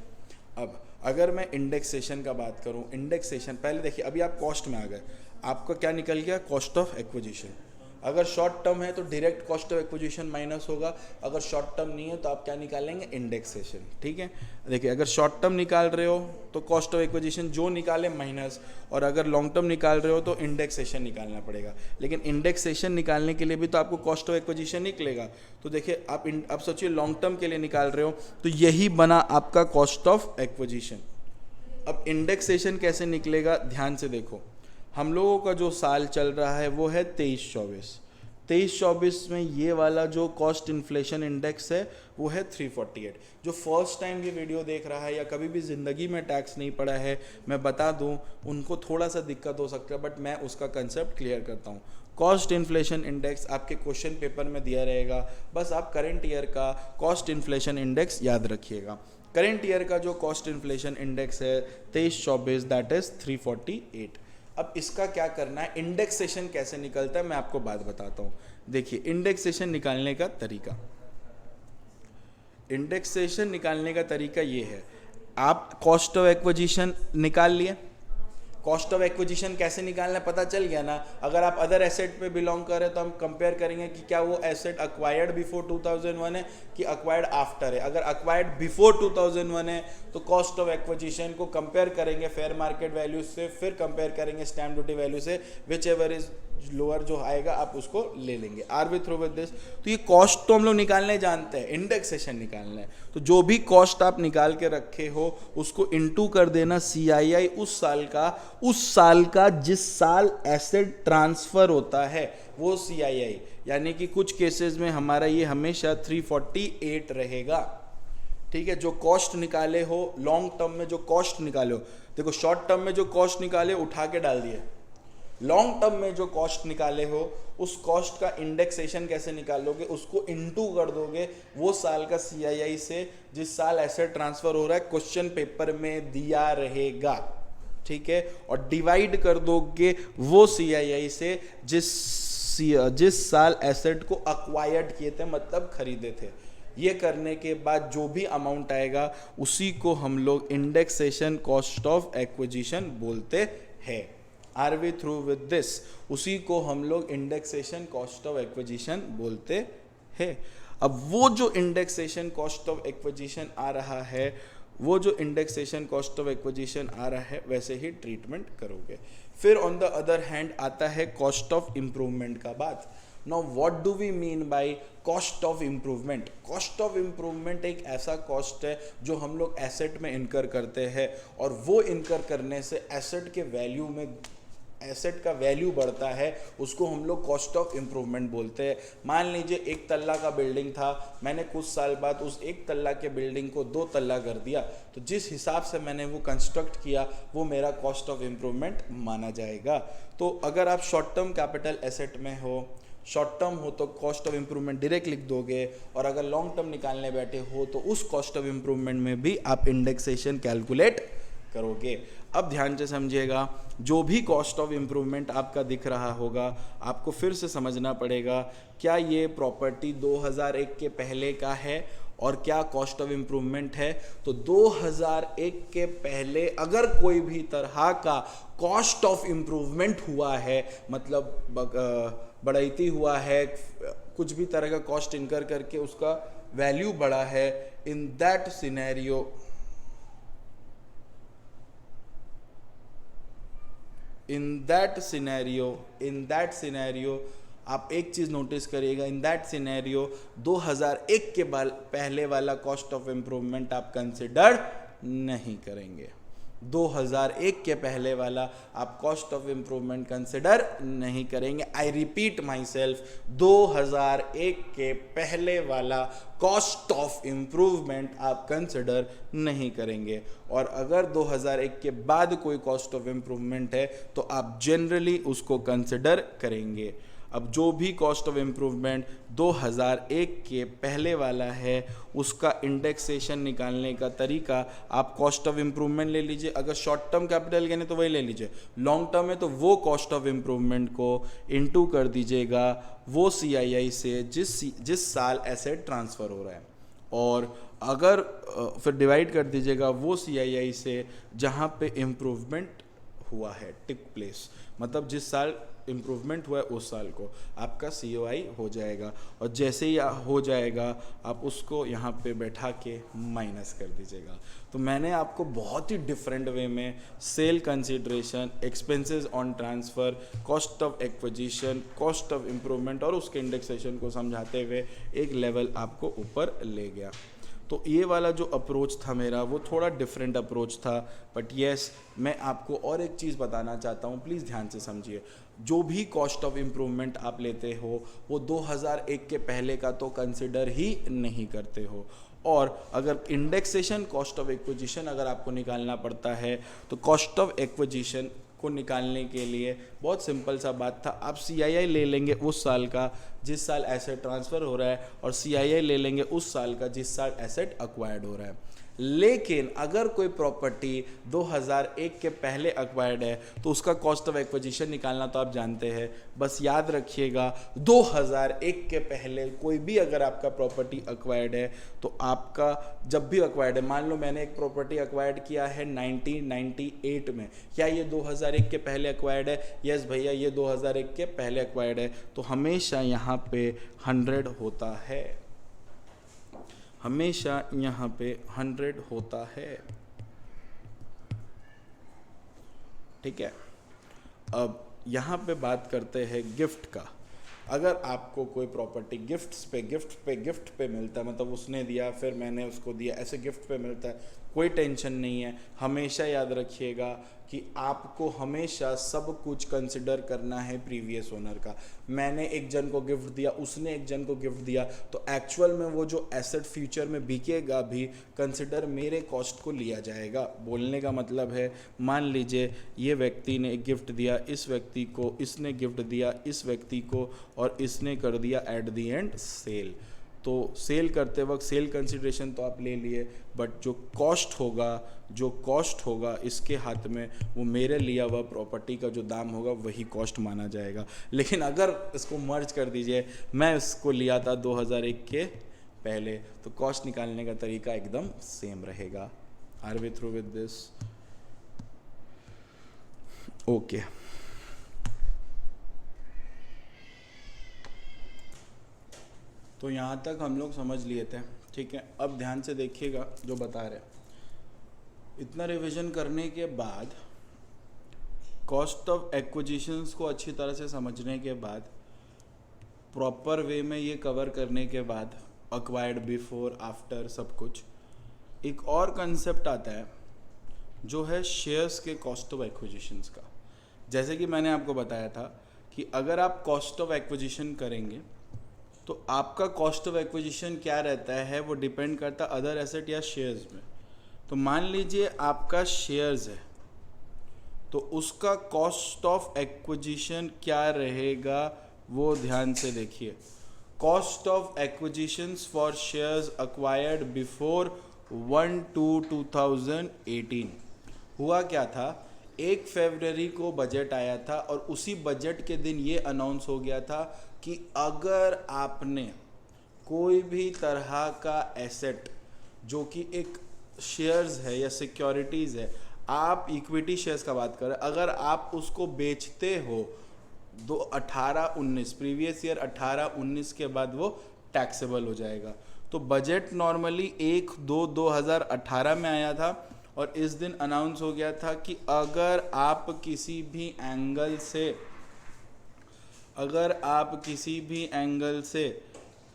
अब अगर मैं इंडेक्सेशन का बात करूं, इंडेक्सेशन पहले देखिए, अभी आप कॉस्ट में आ गए, आपका क्या निकल गया, कॉस्ट ऑफ एक्विजिशन। अगर शॉर्ट टर्म है तो direct cost of acquisition minus होगा, अगर शॉर्ट टर्म नहीं है तो आप क्या निकालेंगे, इंडेक्सेशन, ठीक है। देखिए अगर शॉर्ट टर्म निकाल रहे हो तो कॉस्ट ऑफ एक्विजिशन जो निकाले माइनस, और अगर लॉन्ग टर्म निकाल रहे हो तो इंडेक्सेशन निकालना पड़ेगा। लेकिन इंडेक्सेशन निकालने के लिए भी तो आपको कॉस्ट ऑफ एक्विजिशन निकलेगा। तो देखिए आप सोचिए लॉन्ग टर्म के लिए निकाल रहे हो तो यही बना आपका कॉस्ट ऑफ एक्विजिशन। अब इंडेक्सेशन कैसे निकलेगा, ध्यान से देखो, हम लोगों का जो साल चल रहा है वो है 23-24, 23-24 में ये वाला जो कॉस्ट इन्फ्लेशन इंडेक्स है वो है 348। जो फर्स्ट टाइम ये वीडियो देख रहा है या कभी भी ज़िंदगी में टैक्स नहीं पढ़ा है, मैं बता दूं उनको थोड़ा सा दिक्कत हो सकता है, बट मैं उसका कंसेप्ट क्लियर करता हूँ। कॉस्ट इन्फ्लेशन इंडेक्स आपके क्वेश्चन पेपर में दिया रहेगा, बस आप करंट ईयर का कॉस्ट इन्फ्लेशन इंडेक्स याद रखिएगा। करंट ईयर का जो कॉस्ट इन्फ्लेशन इंडेक्स है 23-24 दैट इज 348। अब इसका क्या करना है, इंडेक्सेशन कैसे निकलता है मैं आपको बात बताता हूँ। देखिए इंडेक्सेशन निकालने का तरीका, इंडेक्सेशन निकालने का तरीका ये है, आप कॉस्ट ऑफ एक्विजिशन निकाल लिए। कॉस्ट ऑफ एक्विजिशन कैसे निकालना है पता चल गया ना। अगर आप अदर एसेट पे बिलोंग करें तो हम कंपेयर करेंगे कि क्या वो एसेट अक्वायर्ड बिफोर 2001 है कि अक्वायर्ड आफ्टर है। अगर अक्वायर्ड बिफोर 2001 है तो कॉस्ट ऑफ एक्विजिशन को कंपेयर करेंगे फेयर मार्केट वैल्यू से, फिर कंपेयर करेंगे स्टैम्प ड्यूटी वैल्यू से, विच एवर इज लोअर जो आएगा आप उसको ले लेंगे। Are we through with this. तो ये कॉस्ट तो हम लोग निकालने जानते हैं, इंडेक्सेशन निकालना है तो जो भी कॉस्ट आप निकाल के रखे हो उसको इनटू कर देना CII उस साल का जिस साल एसेट ट्रांसफर होता है वो CII, यानी कि कुछ केसेस में हमारा ये हमेशा 348 रहेगा। ठीक है, जो कॉस्ट निकाले हो लॉन्ग टर्म में, जो कॉस्ट निकाले हो, देखो शॉर्ट टर्म में जो कॉस्ट निकाले उठा के डाल दिए, लॉन्ग टर्म में जो कॉस्ट निकाले हो उस कॉस्ट का इंडेक्सेशन कैसे निकालोगे, उसको इनटू कर दोगे वो साल का CII से जिस साल एसेट ट्रांसफर हो रहा है, क्वेश्चन पेपर में दिया रहेगा। ठीक है, और डिवाइड कर दोगे वो CII से जिस साल एसेट को अक्वायर्ड किए थे, मतलब खरीदे थे। ये करने के बाद जो भी अमाउंट आएगा उसी को हम लोग इंडेक्सेशन कॉस्ट ऑफ एक्विजिशन बोलते हैं। Are we through with this? उसी को हम लोग इंडेक्सेशन कॉस्ट ऑफ एक्विजिशन बोलते हैं। अब वो जो इंडेक्सेशन कॉस्ट ऑफ एक्विजिशन आ रहा है, वो जो इंडेक्सेशन कॉस्ट ऑफ एक्विजिशन आ रहा है वैसे ही ट्रीटमेंट करोगे। फिर ऑन द अदर हैंड आता है कॉस्ट ऑफ इम्प्रूवमेंट का बात। Now what do we mean by cost of improvement? Cost of improvement एक ऐसा कॉस्ट है जो हम लोग एसेट में इनकर करते हैं, और वो इनकर करने से एसेट के वैल्यू में, एसेट का वैल्यू बढ़ता है, उसको हम लोग कॉस्ट ऑफ इम्प्रूवमेंट बोलते हैं। मान लीजिए एक तल्ला का बिल्डिंग था, मैंने कुछ साल बाद उस एक तल्ला के बिल्डिंग को 2 तल्ला कर दिया, तो जिस हिसाब से मैंने वो कंस्ट्रक्ट किया वो मेरा कॉस्ट ऑफ इम्प्रूवमेंट माना जाएगा। तो अगर आप शॉर्ट टर्म कैपिटल एसेट में हो, शॉर्ट टर्म हो तो कॉस्ट ऑफ इम्प्रूवमेंट डायरेक्ट लिख दोगे, और अगर लॉन्ग टर्म निकालने बैठे हो तो उस कॉस्ट ऑफ इम्प्रूवमेंट में भी आप इंडेक्सेशन कैलकुलेट करोगे। अब ध्यान से समझिएगा, जो भी कॉस्ट ऑफ इम्प्रूवमेंट आपका दिख रहा होगा आपको फिर से समझना पड़ेगा, क्या ये प्रॉपर्टी 2001 के पहले का है और क्या कॉस्ट ऑफ इम्प्रूवमेंट है। तो 2001 के पहले अगर कोई भी तरह का कॉस्ट ऑफ इम्प्रूवमेंट हुआ है, मतलब बढ़ाईती हुआ है, कुछ भी तरह का कॉस्ट इनकर करके उसका वैल्यू बढ़ा है, इन दैट सिनेरियो आप एक चीज़ नोटिस करिएगा, इन दैट सिनेरियो 2001 के पहले वाला कॉस्ट ऑफ इम्प्रूवमेंट आप कंसिडर नहीं करेंगे। 2001 के पहले वाला आप कॉस्ट ऑफ इम्प्रूवमेंट कंसिडर नहीं करेंगे। आई रिपीट माई सेल्फ, 2001 के पहले वाला कॉस्ट ऑफ इम्प्रूवमेंट आप कंसिडर नहीं करेंगे। और अगर 2001 के बाद कोई कॉस्ट ऑफ इम्प्रूवमेंट है तो आप जनरली उसको कंसिडर करेंगे। अब जो भी कॉस्ट ऑफ इम्प्रूवमेंट 2001 के पहले वाला है उसका इंडेक्सेशन निकालने का तरीका, आप कॉस्ट ऑफ इम्प्रूवमेंट ले लीजिए, अगर शॉर्ट टर्म कैपिटल गेन है तो वही ले लीजिए, लॉन्ग टर्म है तो वो कॉस्ट ऑफ इम्प्रूवमेंट को इनटू कर दीजिएगा वो CII से जिस साल एसेट ट्रांसफ़र हो रहा है, और अगर फिर डिवाइड कर दीजिएगा वो CII से जहाँ पे इम्प्रूवमेंट हुआ है, टिक प्लेस, मतलब जिस साल इम्प्रूवमेंट हुआ है उस साल को आपका COI हो जाएगा। और जैसे ही हो जाएगा आप उसको यहाँ पे बैठा के माइनस कर दीजिएगा। तो मैंने आपको बहुत ही डिफरेंट वे में sale consideration, expenses on transfer, cost of acquisition, cost of improvement और उसके इंडेक्सेशन को समझाते हुए एक लेवल आपको ऊपर ले गया। तो ये वाला जो अप्रोच था मेरा वो थोड़ा डिफरेंट अप्रोच था। बट येस, मैं आपको और एक चीज़ बताना चाहता हूँ, प्लीज़ ध्यान से समझिए। जो भी कॉस्ट ऑफ इम्प्रूवमेंट आप लेते हो वो 2001 के पहले का तो कंसिडर ही नहीं करते हो। और अगर इंडेक्सेशन कॉस्ट ऑफ एक्विजिशन अगर आपको निकालना पड़ता है तो कॉस्ट ऑफ एक्विजिशन को निकालने के लिए बहुत सिंपल सा बात था, आप CII ले लेंगे उस साल का जिस साल एसेट ट्रांसफ़र हो रहा है और CII ले लेंगे उस साल का जिस साल एसेट एक्वायर्ड हो रहा है। लेकिन अगर कोई प्रॉपर्टी 2001 के पहले एक्वायर्ड है तो उसका कॉस्ट ऑफ एक्विजिशन निकालना तो आप जानते हैं। बस याद रखिएगा 2001 के पहले कोई भी अगर आपका प्रॉपर्टी एक्वायर्ड है तो आपका जब भी एक्वायर्ड है, मान लो मैंने एक प्रॉपर्टी एक्वायर्ड किया है 1998 में, क्या ये 2001 के पहले एक्वायर्ड है? यस भैया, ये 2001 के पहले एक्वायर्ड है। तो हमेशा यहाँ पे 100 होता है, हमेशा यहाँ पे 100 होता है। ठीक है, अब यहाँ पे बात करते हैं गिफ्ट का। अगर आपको कोई प्रॉपर्टी गिफ्ट पे मिलता है, मतलब उसने दिया फिर मैंने उसको दिया, ऐसे गिफ्ट पे मिलता है, कोई टेंशन नहीं है। हमेशा याद रखिएगा कि आपको हमेशा सब कुछ कंसिडर करना है प्रीवियस ओनर का। मैंने एक जन को गिफ्ट दिया, उसने एक जन को गिफ्ट दिया, तो एक्चुअल में वो जो एसेट फ्यूचर में बिकेगा भी कंसिडर मेरे कॉस्ट को लिया जाएगा। बोलने का मतलब है, मान लीजिए ये व्यक्ति ने एक गिफ्ट दिया इस व्यक्ति को, इसने गिफ्ट दिया इस व्यक्ति को और इसने कर दिया एट द एंड सेल। तो सेल करते वक्त सेल कंसिडरेशन तो आप ले लिए, बट जो कॉस्ट होगा इसके हाथ में, वो मेरे लिया हुआ प्रॉपर्टी का जो दाम होगा वही कॉस्ट माना जाएगा। लेकिन अगर इसको मर्ज कर दीजिए, मैं इसको लिया था 2001 के पहले, तो कॉस्ट निकालने का तरीका एकदम सेम रहेगा। Are we through with this? Okay, तो यहाँ तक हम लोग समझ लिए थे। ठीक है, अब ध्यान से देखिएगा जो बता रहे। इतना रिवीजन करने के बाद, कॉस्ट ऑफ एक्विजिशंस को अच्छी तरह से समझने के बाद, प्रॉपर वे में ये कवर करने के बाद, एक्वायर्ड बिफोर आफ्टर सब कुछ, एक और कंसेप्ट आता है जो है शेयर्स के कॉस्ट ऑफ एक्विजिशंस का। जैसे कि मैंने आपको बताया था कि अगर आप कॉस्ट ऑफ एक्विजिशन करेंगे तो आपका कॉस्ट ऑफ एक्विजिशन क्या रहता है, वो डिपेंड करता है अदर एसेट या शेयर्स में। तो मान लीजिए आपका शेयर्स है तो उसका कॉस्ट ऑफ एक्विजिशन क्या रहेगा, वो ध्यान से देखिए। Cost of acquisitions for shares acquired before 1/2/2018 हुआ क्या था, 1 फरवरी को बजट आया था और उसी बजट के दिन ये अनाउंस हो गया था कि अगर आपने कोई भी तरह का एसेट जो कि एक शेयर्स है या सिक्योरिटीज़ है, आप इक्विटी शेयर्स का बात करें, अगर आप उसको बेचते हो 18-19 प्रीवियस ईयर 18-19 के बाद वो टैक्सेबल हो जाएगा। तो बजट नॉर्मली 1/2/2018 में आया था और इस दिन अनाउंस हो गया था कि अगर आप किसी भी एंगल से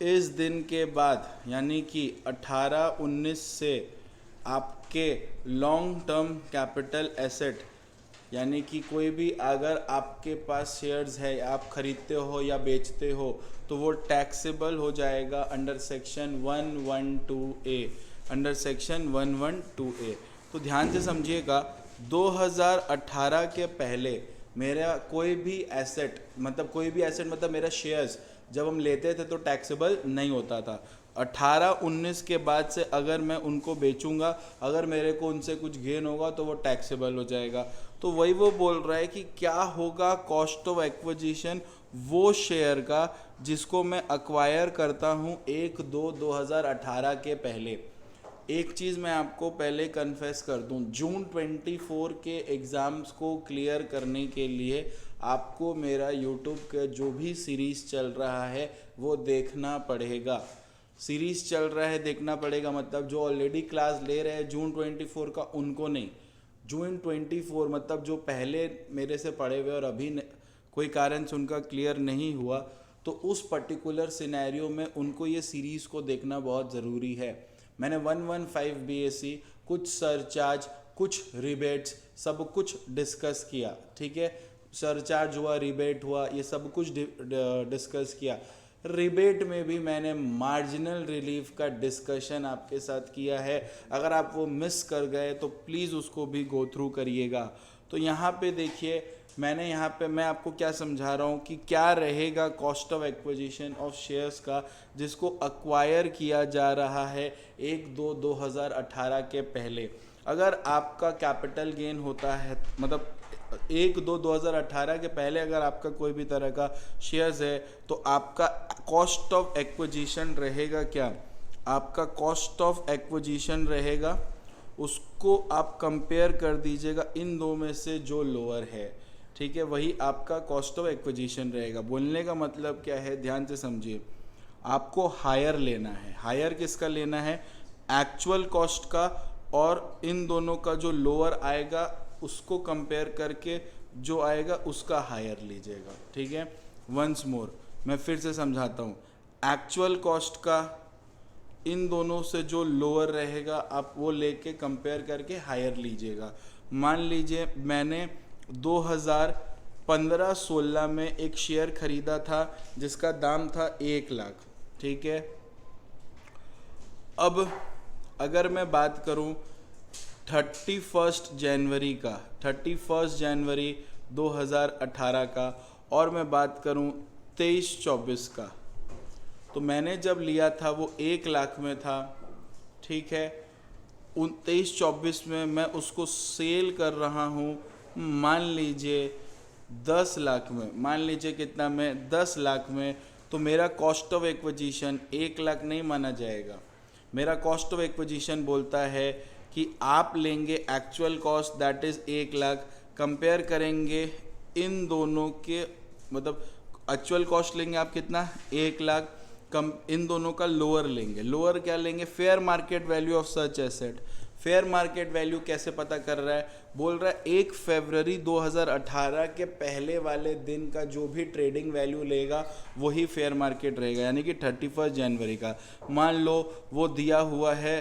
इस दिन के बाद यानी कि 18-19 से आपके लॉन्ग टर्म कैपिटल एसेट, यानी कि कोई भी अगर आपके पास शेयर्स है, आप खरीदते हो या बेचते हो, तो वो टैक्सेबल हो जाएगा under section 112A, under section 112A। तो ध्यान से समझिएगा, 2018 के पहले मेरा कोई भी एसेट मतलब मेरा शेयर्स जब हम लेते थे तो टैक्सेबल नहीं होता था। 18-19 के बाद से अगर मैं उनको बेचूंगा, अगर मेरे को उनसे कुछ गेन होगा तो वो टैक्सेबल हो जाएगा। तो वही वो बोल रहा है कि क्या होगा कॉस्ट ऑफ एक्विजिशन वो शेयर का जिसको मैं एक्वायर करता हूँ 1/2/2018 के पहले। एक चीज़ मैं आपको पहले कन्फेस कर दूं, जून 24 के एग्ज़ाम्स को क्लियर करने के लिए आपको मेरा यूट्यूब का जो भी सीरीज़ चल रहा है वो देखना पड़ेगा। सीरीज़ चल रहा है देखना पड़ेगा मतलब जो ऑलरेडी क्लास ले रहे हैं जून 24 का उनको नहीं, जून 24 मतलब जो पहले मेरे से पढ़े हुए और अभी कोई कारण से उनका क्लियर नहीं हुआ, तो उस पर्टिकुलर सिनेरियो में उनको ये सीरीज़ को देखना बहुत ज़रूरी है। मैंने 115 BAC, कुछ सरचार्ज, कुछ रिबेट्स, सब कुछ डिस्कस किया, ठीक है। सरचार्ज हुआ, रिबेट हुआ, ये सब कुछ डिस्कस किया। रिबेट में भी मैंने मार्जिनल रिलीफ का डिस्कशन आपके साथ किया है। अगर आप वो मिस कर गए तो प्लीज़ उसको भी गो थ्रू करिएगा। तो यहाँ पे देखिए, मैंने यहाँ पे मैं आपको क्या समझा रहा हूँ कि क्या रहेगा cost of acquisition of shares का, जिसको अक्वायर किया जा रहा है 1/2/2018 के पहले। अगर आपका कैपिटल गेन होता है, मतलब 1/2/2018 के पहले अगर आपका कोई भी तरह का शेयर्स है, तो आपका कॉस्ट ऑफ एक्विजिशन रहेगा क्या, आपका कॉस्ट ऑफ एक्विजिशन रहेगा, उसको आप कंपेयर कर दीजिएगा इन दो में से जो लोअर है, ठीक है, वही आपका कॉस्ट ऑफ एक्विजिशन रहेगा। बोलने का मतलब क्या है, ध्यान से समझिए। आपको हायर लेना है, हायर किसका लेना है, एक्चुअल कॉस्ट का, और इन दोनों का जो लोअर आएगा उसको कंपेयर करके जो आएगा उसका हायर लीजिएगा, ठीक है। वंस मोर मैं फिर से समझाता हूँ, एक्चुअल कॉस्ट का इन दोनों से जो लोअर रहेगा आप वो लेके कंपेयर करके हायर लीजिएगा। मान लीजिए मैंने 2015-16 में एक शेयर खरीदा था जिसका दाम था 1 लाख, ठीक है। अब अगर मैं बात करूं 31 जनवरी का, 31 जनवरी 2018 का, और मैं बात करूं 23-24 का, तो मैंने जब लिया था वो 1 लाख में था, ठीक है। 23-24 में मैं उसको सेल कर रहा हूँ, मान लीजिए 10 लाख में, मान लीजिए कितना में, 10 लाख में। तो मेरा कॉस्ट ऑफ एक्विजिशन 1 लाख नहीं माना जाएगा। मेरा कॉस्ट ऑफ एक्विजिशन बोलता है कि आप लेंगे actual cost that is 1 lakh, compare करेंगे इन दोनों के, मतलब एक्चुअल कॉस्ट लेंगे आप कितना, 1 लाख, कम इन दोनों का लोअर लेंगे। लोअर क्या लेंगे, fair market value of such asset. Fair market value कैसे पता कर रहा है, बोल रहा है 1 फरवरी 2018 के पहले वाले दिन का जो भी ट्रेडिंग वैल्यू लेगा वही फेयर मार्केट रहेगा, यानी कि 31 जनवरी का। मान लो वो दिया हुआ है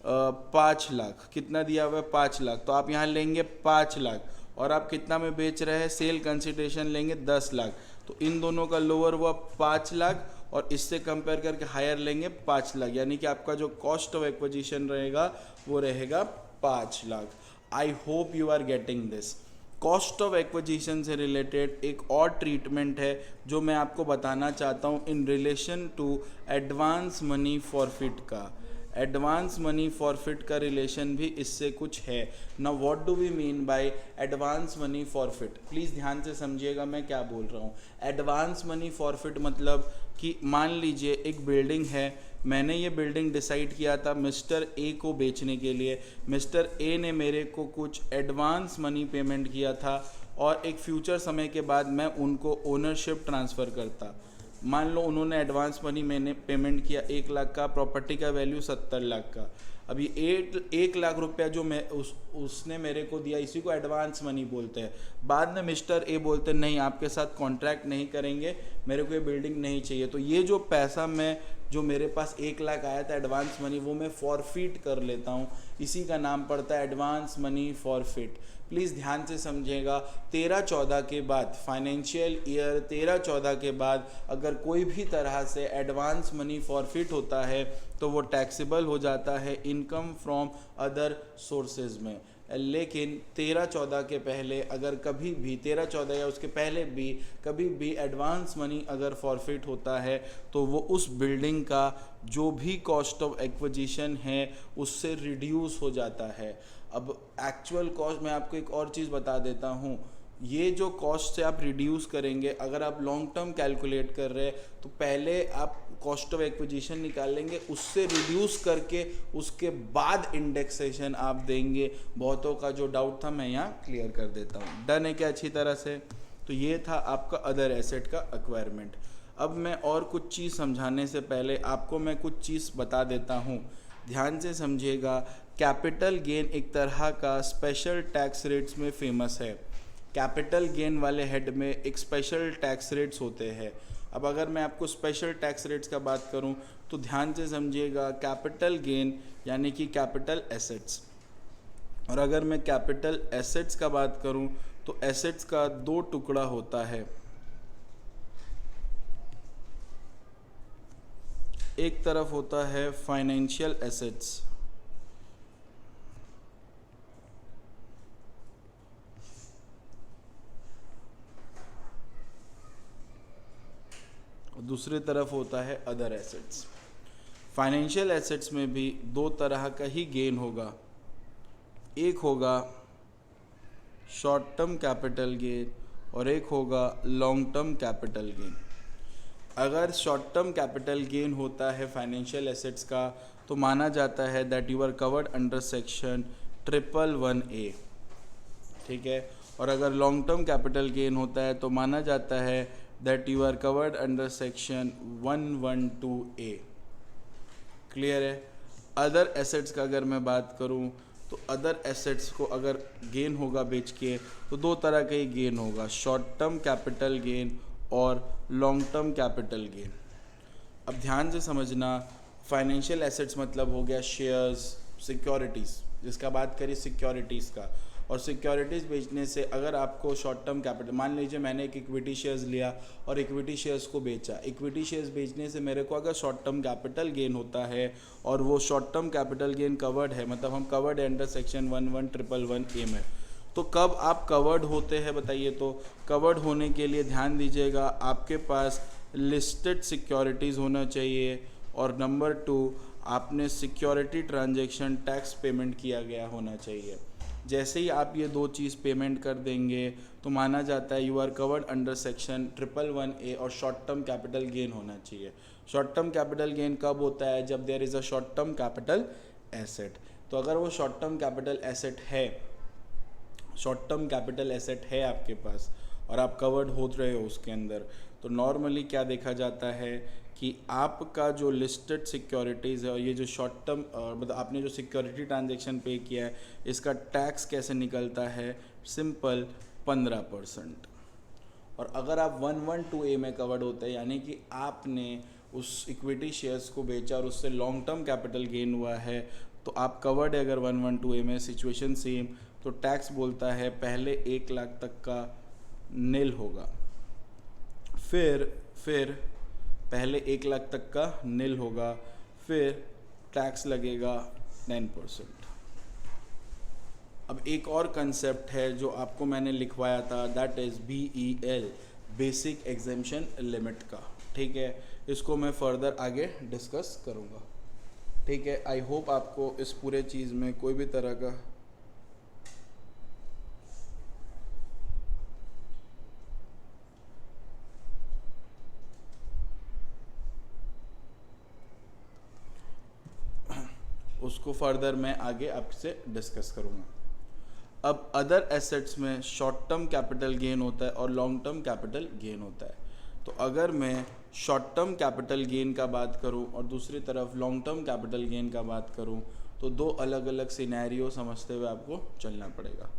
5 लाख, कितना दिया हुआ है, 5 लाख, तो आप यहाँ लेंगे 5 लाख, और आप कितना में बेच रहे हैं, सेल कंसिडरेशन लेंगे 10 लाख, तो इन दोनों का लोअर हुआ 5 लाख, और इससे कंपेयर करके हायर लेंगे 5 लाख, यानी कि आपका जो कॉस्ट ऑफ एक्विजिशन रहेगा वो रहेगा 5 lakh. I hope you are getting this. Cost of acquisition से रिलेटेड एक और ट्रीटमेंट है जो मैं आपको बताना चाहता हूँ in relation to advance money forfeit का। एडवांस मनी फॉरफिट का रिलेशन भी इससे कुछ है। Now what do we mean by advance money forfeit, please ध्यान से समझिएगा मैं क्या बोल रहा हूँ। एडवांस मनी फॉरफिट मतलब कि मान लीजिए एक बिल्डिंग है, मैंने ये बिल्डिंग डिसाइड किया था मिस्टर ए को बेचने के लिए। मिस्टर ए ने मेरे को कुछ एडवांस मनी पेमेंट किया था, और एक फ्यूचर समय के बाद मैं उनको ओनरशिप ट्रांसफ़र करता। मान लो उन्होंने एडवांस मनी मैंने पेमेंट किया 1 लाख का, प्रॉपर्टी का वैल्यू 70 लाख का। अभी 1 लाख रुपया जो मैं उसने मेरे को दिया, इसी को एडवांस मनी बोलते हैं। बाद में मिस्टर ए बोलते हैं नहीं आपके साथ कॉन्ट्रैक्ट नहीं करेंगे, मेरे को ये बिल्डिंग नहीं चाहिए। तो ये जो पैसा मैं जो मेरे पास 1 लाख आया था एडवांस मनी, वो मैं फॉरफिट कर लेता हूँ, इसी का नाम पड़ता है एडवांस मनी फॉरफिट। प्लीज़ ध्यान से समझिएगा, 13-14 के बाद, फाइनेंशियल ईयर 13-14 के बाद अगर कोई भी तरह से एडवांस मनी फॉरफिट होता है तो वो टैक्सेबल हो जाता है इनकम फ्रॉम अदर सोर्सेज में। लेकिन 13-14 के पहले अगर कभी भी, 13-14 या उसके पहले भी कभी भी एडवांस मनी अगर फॉरफिट होता है तो वो उस बिल्डिंग का जो भी कॉस्ट ऑफ एक्विजिशन है उससे रिड्यूस हो जाता है। अब एक्चुअल कॉस्ट मैं आपको एक और चीज़ बता देता हूँ, ये जो कॉस्ट से आप रिड्यूस करेंगे, अगर आप लॉन्ग टर्म कैलकुलेट कर रहे हैं तो पहले आप कॉस्ट ऑफ एक्विजिशन निकालेंगे, उससे रिड्यूस करके उसके बाद इंडेक्सेशन आप देंगे। बहुतों का जो डाउट था मैं यहाँ क्लियर कर देता हूँ। डन है क्या अच्छी तरह से? तो ये था आपका अदर एसेट का एक्वायरमेंट। अब मैं और कुछ चीज़ समझाने से पहले आपको मैं कुछ चीज़ बता देता हूँ, ध्यान से समझिएगा। कैपिटल गेन एक तरह का स्पेशल टैक्स रेट्स में फेमस है। कैपिटल गेन वाले हेड में एक स्पेशल टैक्स रेट्स होते हैं, अब अगर मैं आपको स्पेशल टैक्स रेट्स का बात करूं तो ध्यान से समझिएगा, कैपिटल गेन यानी कि कैपिटल एसेट्स। और अगर मैं कैपिटल एसेट्स का बात करूं तो एसेट्स का दो टुकड़ा होता है, एक तरफ होता है फाइनेंशियल एसेट्स और दूसरी तरफ होता है अदर एसेट्स। फाइनेंशियल एसेट्स में भी दो तरह का ही गेन होगा, एक होगा शॉर्ट टर्म कैपिटल गेन और एक होगा लॉन्ग टर्म कैपिटल गेन। अगर शॉर्ट टर्म कैपिटल गेन होता है फाइनेंशियल एसेट्स का तो माना जाता है that you are covered under section 111A, ठीक है। और अगर लॉन्ग टर्म कैपिटल गेन होता है तो माना जाता है that you are covered under section 112A। Clear है। अदर एसेट्स का अगर मैं बात करूं तो अदर एसेट्स को अगर गेन होगा बेच के तो दो तरह का ही गेन होगा, शॉर्ट टर्म कैपिटल गेन और लॉन्ग टर्म कैपिटल गेन। अब ध्यान से समझना, फाइनेंशियल एसेट्स मतलब हो गया शेयर्स, सिक्योरिटीज़, जिसका बात करिए सिक्योरिटीज़ का। और सिक्योरिटीज़ बेचने से अगर आपको शॉर्ट टर्म कैपिटल, मान लीजिए मैंने एक इक्विटी शेयर्स लिया और इक्विटी शेयर्स को बेचा, इक्विटी शेयर्स बेचने से मेरे को अगर शॉर्ट टर्म कैपिटल गेन होता है और वो short term capital gain covered है, मतलब हम कवर्ड है अंडर सेक्शन 11111A में, तो कब आप कवर्ड होते हैं बताइए। तो कवर्ड होने के लिए ध्यान दीजिएगा, आपके पास लिस्टेड सिक्योरिटीज़ होना चाहिए और नंबर 2 आपने सिक्योरिटी ट्रांजैक्शन टैक्स पेमेंट किया गया होना चाहिए। जैसे ही आप ये दो चीज़ पेमेंट कर देंगे तो माना जाता है you are covered under section 111A और शॉर्ट टर्म कैपिटल गेन होना चाहिए। शॉर्ट टर्म कैपिटल गेन कब होता है? जब there is a short term capital asset. तो अगर वो शॉर्ट टर्म कैपिटल एसेट है, शॉर्ट टर्म कैपिटल एसेट है आपके पास और आप कवर्ड हो रहे हो उसके अंदर, तो नॉर्मली क्या देखा जाता है कि आपका जो लिस्टेड सिक्योरिटीज़ है और ये जो शॉर्ट टर्म मतलब आपने जो सिक्योरिटी ट्रांजैक्शन पे किया है, इसका टैक्स कैसे निकलता है? सिंपल 15%। और अगर आप 112A में कवर्ड होते हैं, यानी कि आपने उस इक्विटी शेयर्स को बेचा और उससे लॉन्ग टर्म कैपिटल गेन हुआ है, तो आप कवर्ड है अगर 112A में। सिचुएशन सेम, तो टैक्स बोलता है पहले 1 लाख तक का नील होगा, फिर पहले 1 लाख तक का नील होगा, फिर टैक्स लगेगा 9%। अब एक और कंसेप्ट है जो आपको मैंने लिखवाया था, that is BEL, basic exemption limit का, ठीक है। इसको मैं फर्दर आगे डिस्कस करूँगा, ठीक है। आई होप आपको इस पूरे चीज़ में कोई भी तरह का उसको फर्दर मैं आगे आपसे डिस्कस करूँगा। अब अदर एसेट्स में शॉर्ट टर्म कैपिटल गेन होता है और लॉन्ग टर्म कैपिटल गेन होता है। तो अगर मैं शॉर्ट टर्म कैपिटल गेन का बात करूं और दूसरी तरफ लॉन्ग टर्म कैपिटल गेन का बात करूं, तो दो अलग अलग सिनेरियो समझते हुए आपको चलना पड़ेगा।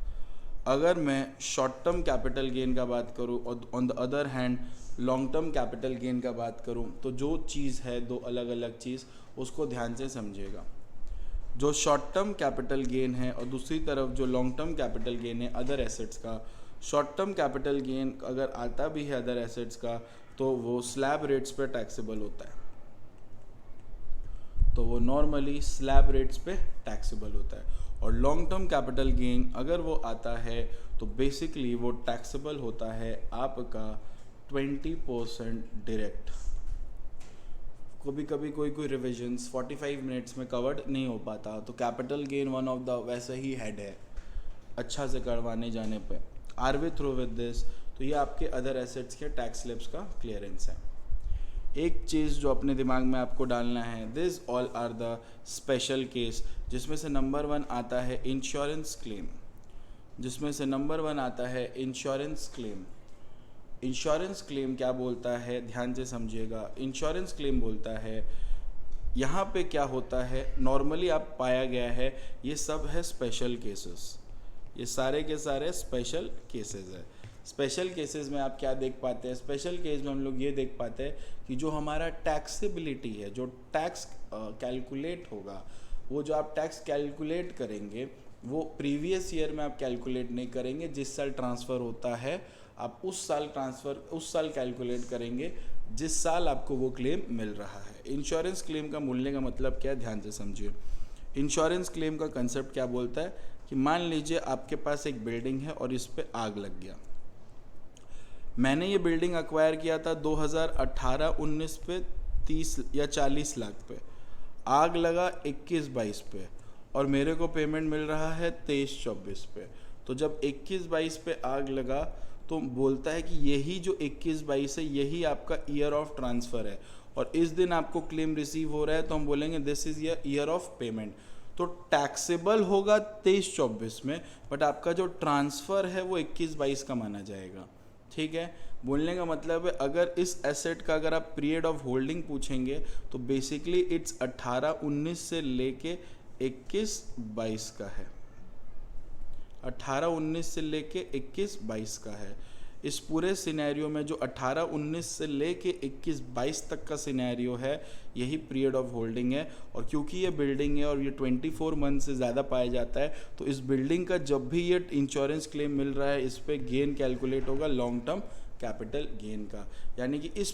अगर मैं शॉर्ट टर्म कैपिटल गेन का बात करूं और on the other hand long term capital gain का बात करूं, तो जो चीज़ है दो अलग अलग चीज़, उसको ध्यान से समझिएगा। जो शॉर्ट टर्म कैपिटल गेन है और दूसरी तरफ जो लॉन्ग टर्म कैपिटल गेन है अदर एसेट्स का, शॉर्ट टर्म कैपिटल गेन अगर आता भी है अदर एसेट्स का तो वो स्लैब रेट्स पे टैक्सेबल होता है, तो वो नॉर्मली स्लैब रेट्स पे टैक्सेबल होता है। और लॉन्ग टर्म कैपिटल गेन अगर वो आता है तो बेसिकली वो टैक्सेबल होता है आपका 20% डायरेक्ट। कभी कभी कोई रिविजन्स 45 मिनट्स में कवर्ड नहीं हो पाता, तो capital gain one of the वैसे ही हेड है अच्छा से करवाने जाने पे। Are we through with this? तो ये आपके अदर एसेट्स के टैक्स स्लिप्स का क्लियरेंस है। एक चीज़ जो अपने दिमाग में आपको डालना है, this all are the special case, जिसमें से नंबर 1 आता है इंश्योरेंस क्लेम, जिसमें से नंबर 1 आता है इंश्योरेंस क्लेम। इंश्योरेंस क्लेम क्या बोलता है, ध्यान से समझिएगा। इंश्योरेंस क्लेम बोलता है यहाँ पे क्या होता है, नॉर्मली आप पाया गया है ये सब है स्पेशल केसेस, ये सारे के सारे स्पेशल केसेस है। स्पेशल केसेस में आप क्या देख पाते हैं, स्पेशल केस में हम लोग ये देख पाते हैं कि जो हमारा टैक्सेबिलिटी है, जो टैक्स कैलकुलेट होगा, वो जो आप टैक्स कैलकुलेट करेंगे वो प्रीवियस ईयर में आप कैलकुलेट नहीं करेंगे, जिस साल ट्रांसफ़र होता है आप उस साल कैलकुलेट करेंगे जिस साल आपको वो क्लेम मिल रहा है। इंश्योरेंस क्लेम का बोलने का मतलब क्या है, ध्यान से समझिए। इंश्योरेंस क्लेम का कंसेप्ट क्या बोलता है कि मान लीजिए आपके पास एक बिल्डिंग है और इस पे आग लग गया। मैंने ये बिल्डिंग एक्वायर किया था 2018-19 पे 30 या 40 लाख पे, आग लगा 21-22 पे और मेरे को पेमेंट मिल रहा है 23-24 पे। तो जब 21-22 पे आग लगा तो बोलता है कि यही जो 21-22 है यही आपका ईयर ऑफ ट्रांसफ़र है और इस दिन आपको क्लेम रिसीव हो रहा है, तो हम बोलेंगे this is year of payment. तो टैक्सेबल होगा 23-24 में, बट आपका जो ट्रांसफ़र है वो 21-22 का माना जाएगा। ठीक है, बोलने का मतलब है अगर इस एसेट का अगर आप पीरियड ऑफ होल्डिंग पूछेंगे तो बेसिकली इट्स 18-19 से लेके 21-22 का है, 18-19 से लेके 21-22 का है। इस पूरे सिनेरियो में जो 18-19 से लेके 21-22 तक का सिनेरियो है यही पीरियड ऑफ होल्डिंग है। और क्योंकि ये बिल्डिंग है और ये 24 मंथ से ज़्यादा पाया जाता है, तो इस बिल्डिंग का जब भी ये इंश्योरेंस क्लेम मिल रहा है इस पे गेन कैलकुलेट होगा लॉन्ग टर्म कैपिटल गेन का। यानी कि इस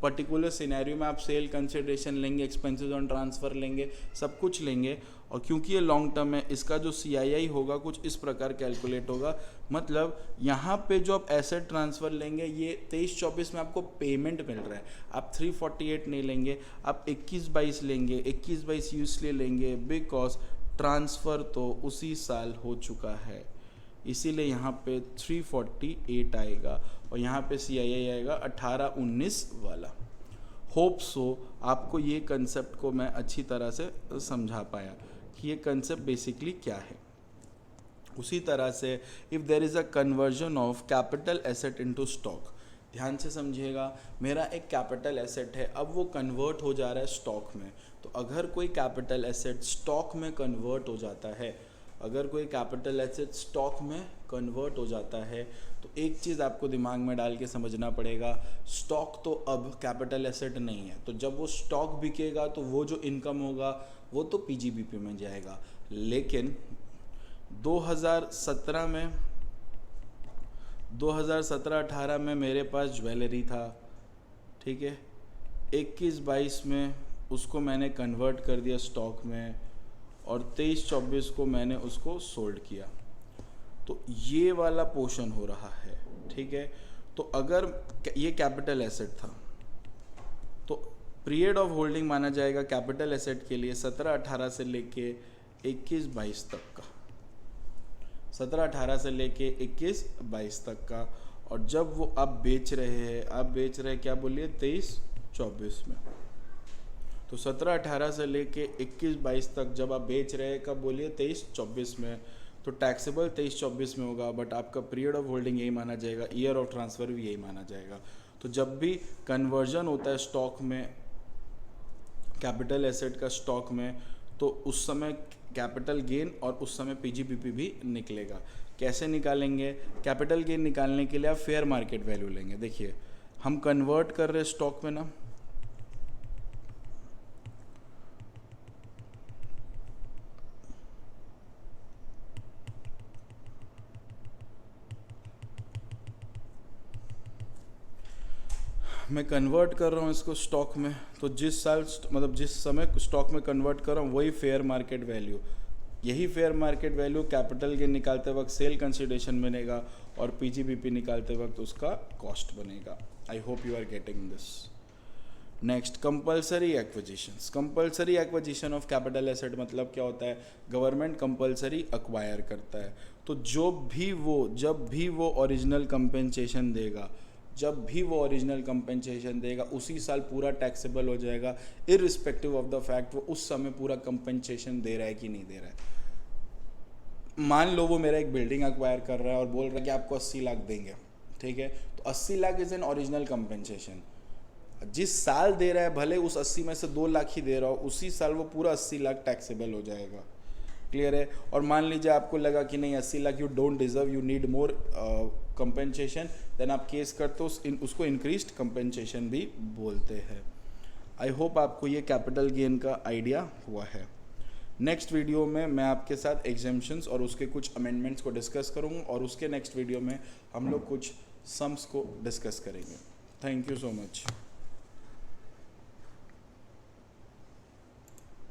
पर्टिकुलर सिनेरियो में आप सेल कंसिडरेशन लेंगे, एक्सपेंसेस ऑन ट्रांसफ़र लेंगे, सब कुछ लेंगे, और क्योंकि ये लॉन्ग टर्म है इसका जो CII होगा कुछ इस प्रकार कैलकुलेट होगा। मतलब यहाँ पे जो आप एसेट ट्रांसफ़र लेंगे ये 23-24 में आपको पेमेंट मिल रहा है, आप 348 नहीं लेंगे, आप 21-22 लेंगे। 21-22 इसलिए लेंगे बिकॉज ट्रांसफ़र तो उसी साल हो चुका है, इसीलिए यहाँ पे 348 आएगा और यहाँ पे CII आएगा 18-19 वाला। होप सो आपको ये कंसेप्ट को मैं अच्छी तरह से समझा पाया कि ये कंसेप्ट बेसिकली क्या है। उसी तरह से if there is a conversion of capital asset into stock, ध्यान से समझिएगा, मेरा एक कैपिटल एसेट है, अब वो कन्वर्ट हो जा रहा है स्टॉक में। तो अगर कोई कैपिटल एसेट स्टॉक में कन्वर्ट हो जाता है, अगर कोई कैपिटल एसेट स्टॉक में कन्वर्ट हो जाता है तो एक चीज़ आपको दिमाग में डाल के समझना पड़ेगा, स्टॉक तो अब कैपिटल एसेट नहीं है, तो जब वो स्टॉक बिकेगा तो वो जो इनकम होगा वो तो PGBP में जाएगा। लेकिन 2017-18 में मेरे पास ज्वेलरी था, ठीक है, 21-22 में उसको मैंने कन्वर्ट कर दिया स्टॉक में और 23-24 को मैंने उसको सोल्ड किया, तो ये वाला पोर्शन हो रहा है। ठीक है, तो अगर ये कैपिटल एसेट था तो पीरियड ऑफ होल्डिंग माना जाएगा कैपिटल एसेट के लिए 17-18 से लेके 21-22 तक का, 17-18 से लेके 21-22 तक का। और जब वो आप बेच रहे हैं क्या बोलिए 23-24 में, तो 17-18 से लेके 21-22 तक जब आप बेच रहे हैं कब बोलिए 23-24 में, तो टैक्सेबल 23-24 में होगा, बट आपका पीरियड ऑफ होल्डिंग यही माना जाएगा, ईयर ऑफ ट्रांसफ़र भी यही माना जाएगा। तो जब भी कन्वर्जन होता है स्टॉक में, कैपिटल एसेट का स्टॉक में, तो उस समय कैपिटल गेन और उस समय PGBP भी निकलेगा। कैसे निकालेंगे? कैपिटल गेन निकालने के लिए आप फेयर मार्केट वैल्यू लेंगे। देखिए हम कन्वर्ट कर रहे हैं स्टॉक में ना, मैं कन्वर्ट कर रहा हूँ इसको स्टॉक में, तो जिस साल मतलब जिस समय स्टॉक में कन्वर्ट कर रहा हूँ वही फेयर मार्केट वैल्यू, यही fair market value capital gain निकालते वक्त सेल कंसिडरेशन बनेगा और PGBP निकालते वक्त उसका कॉस्ट बनेगा। I hope you are getting this. Next, compulsory acquisitions. Compulsory acquisition of capital asset मतलब क्या होता है? गवर्नमेंट कंपल्सरी एक्वायर करता है, तो जब भी वो ओरिजिनल कंपेंसेशन देगा, उसी साल पूरा टैक्सेबल हो जाएगा, इररिस्पेक्टिव ऑफ द फैक्ट वो उस समय पूरा कंपेंसेशन दे रहा है कि नहीं दे रहा है। मान लो वो मेरा एक बिल्डिंग एक्वायर कर रहा है और बोल रहा है कि आपको 80 लाख देंगे, ठीक है, तो 80 lakh is an original compensation. जिस साल दे रहा है भले उस 80 में से 2 लाख ही दे रहा हो, उसी साल वो पूरा 80 लाख टैक्सेबल हो जाएगा। क्लियर है? और मान लीजिए आपको लगा कि नहीं 80 lakh you don't deserve, you need more compensation, then आप केस करते हो उसको इंक्रीज्ड कंपेंसेशन भी बोलते हैं। आई होप आपको ये कैपिटल गेन का आइडिया हुआ है। नेक्स्ट वीडियो में मैं आपके साथ एग्जेम्पशंस और उसके कुछ अमेंडमेंट्स को डिस्कस करूँगा, और उसके नेक्स्ट वीडियो में हम लोग कुछ सम्स को डिस्कस करेंगे। Thank you so much.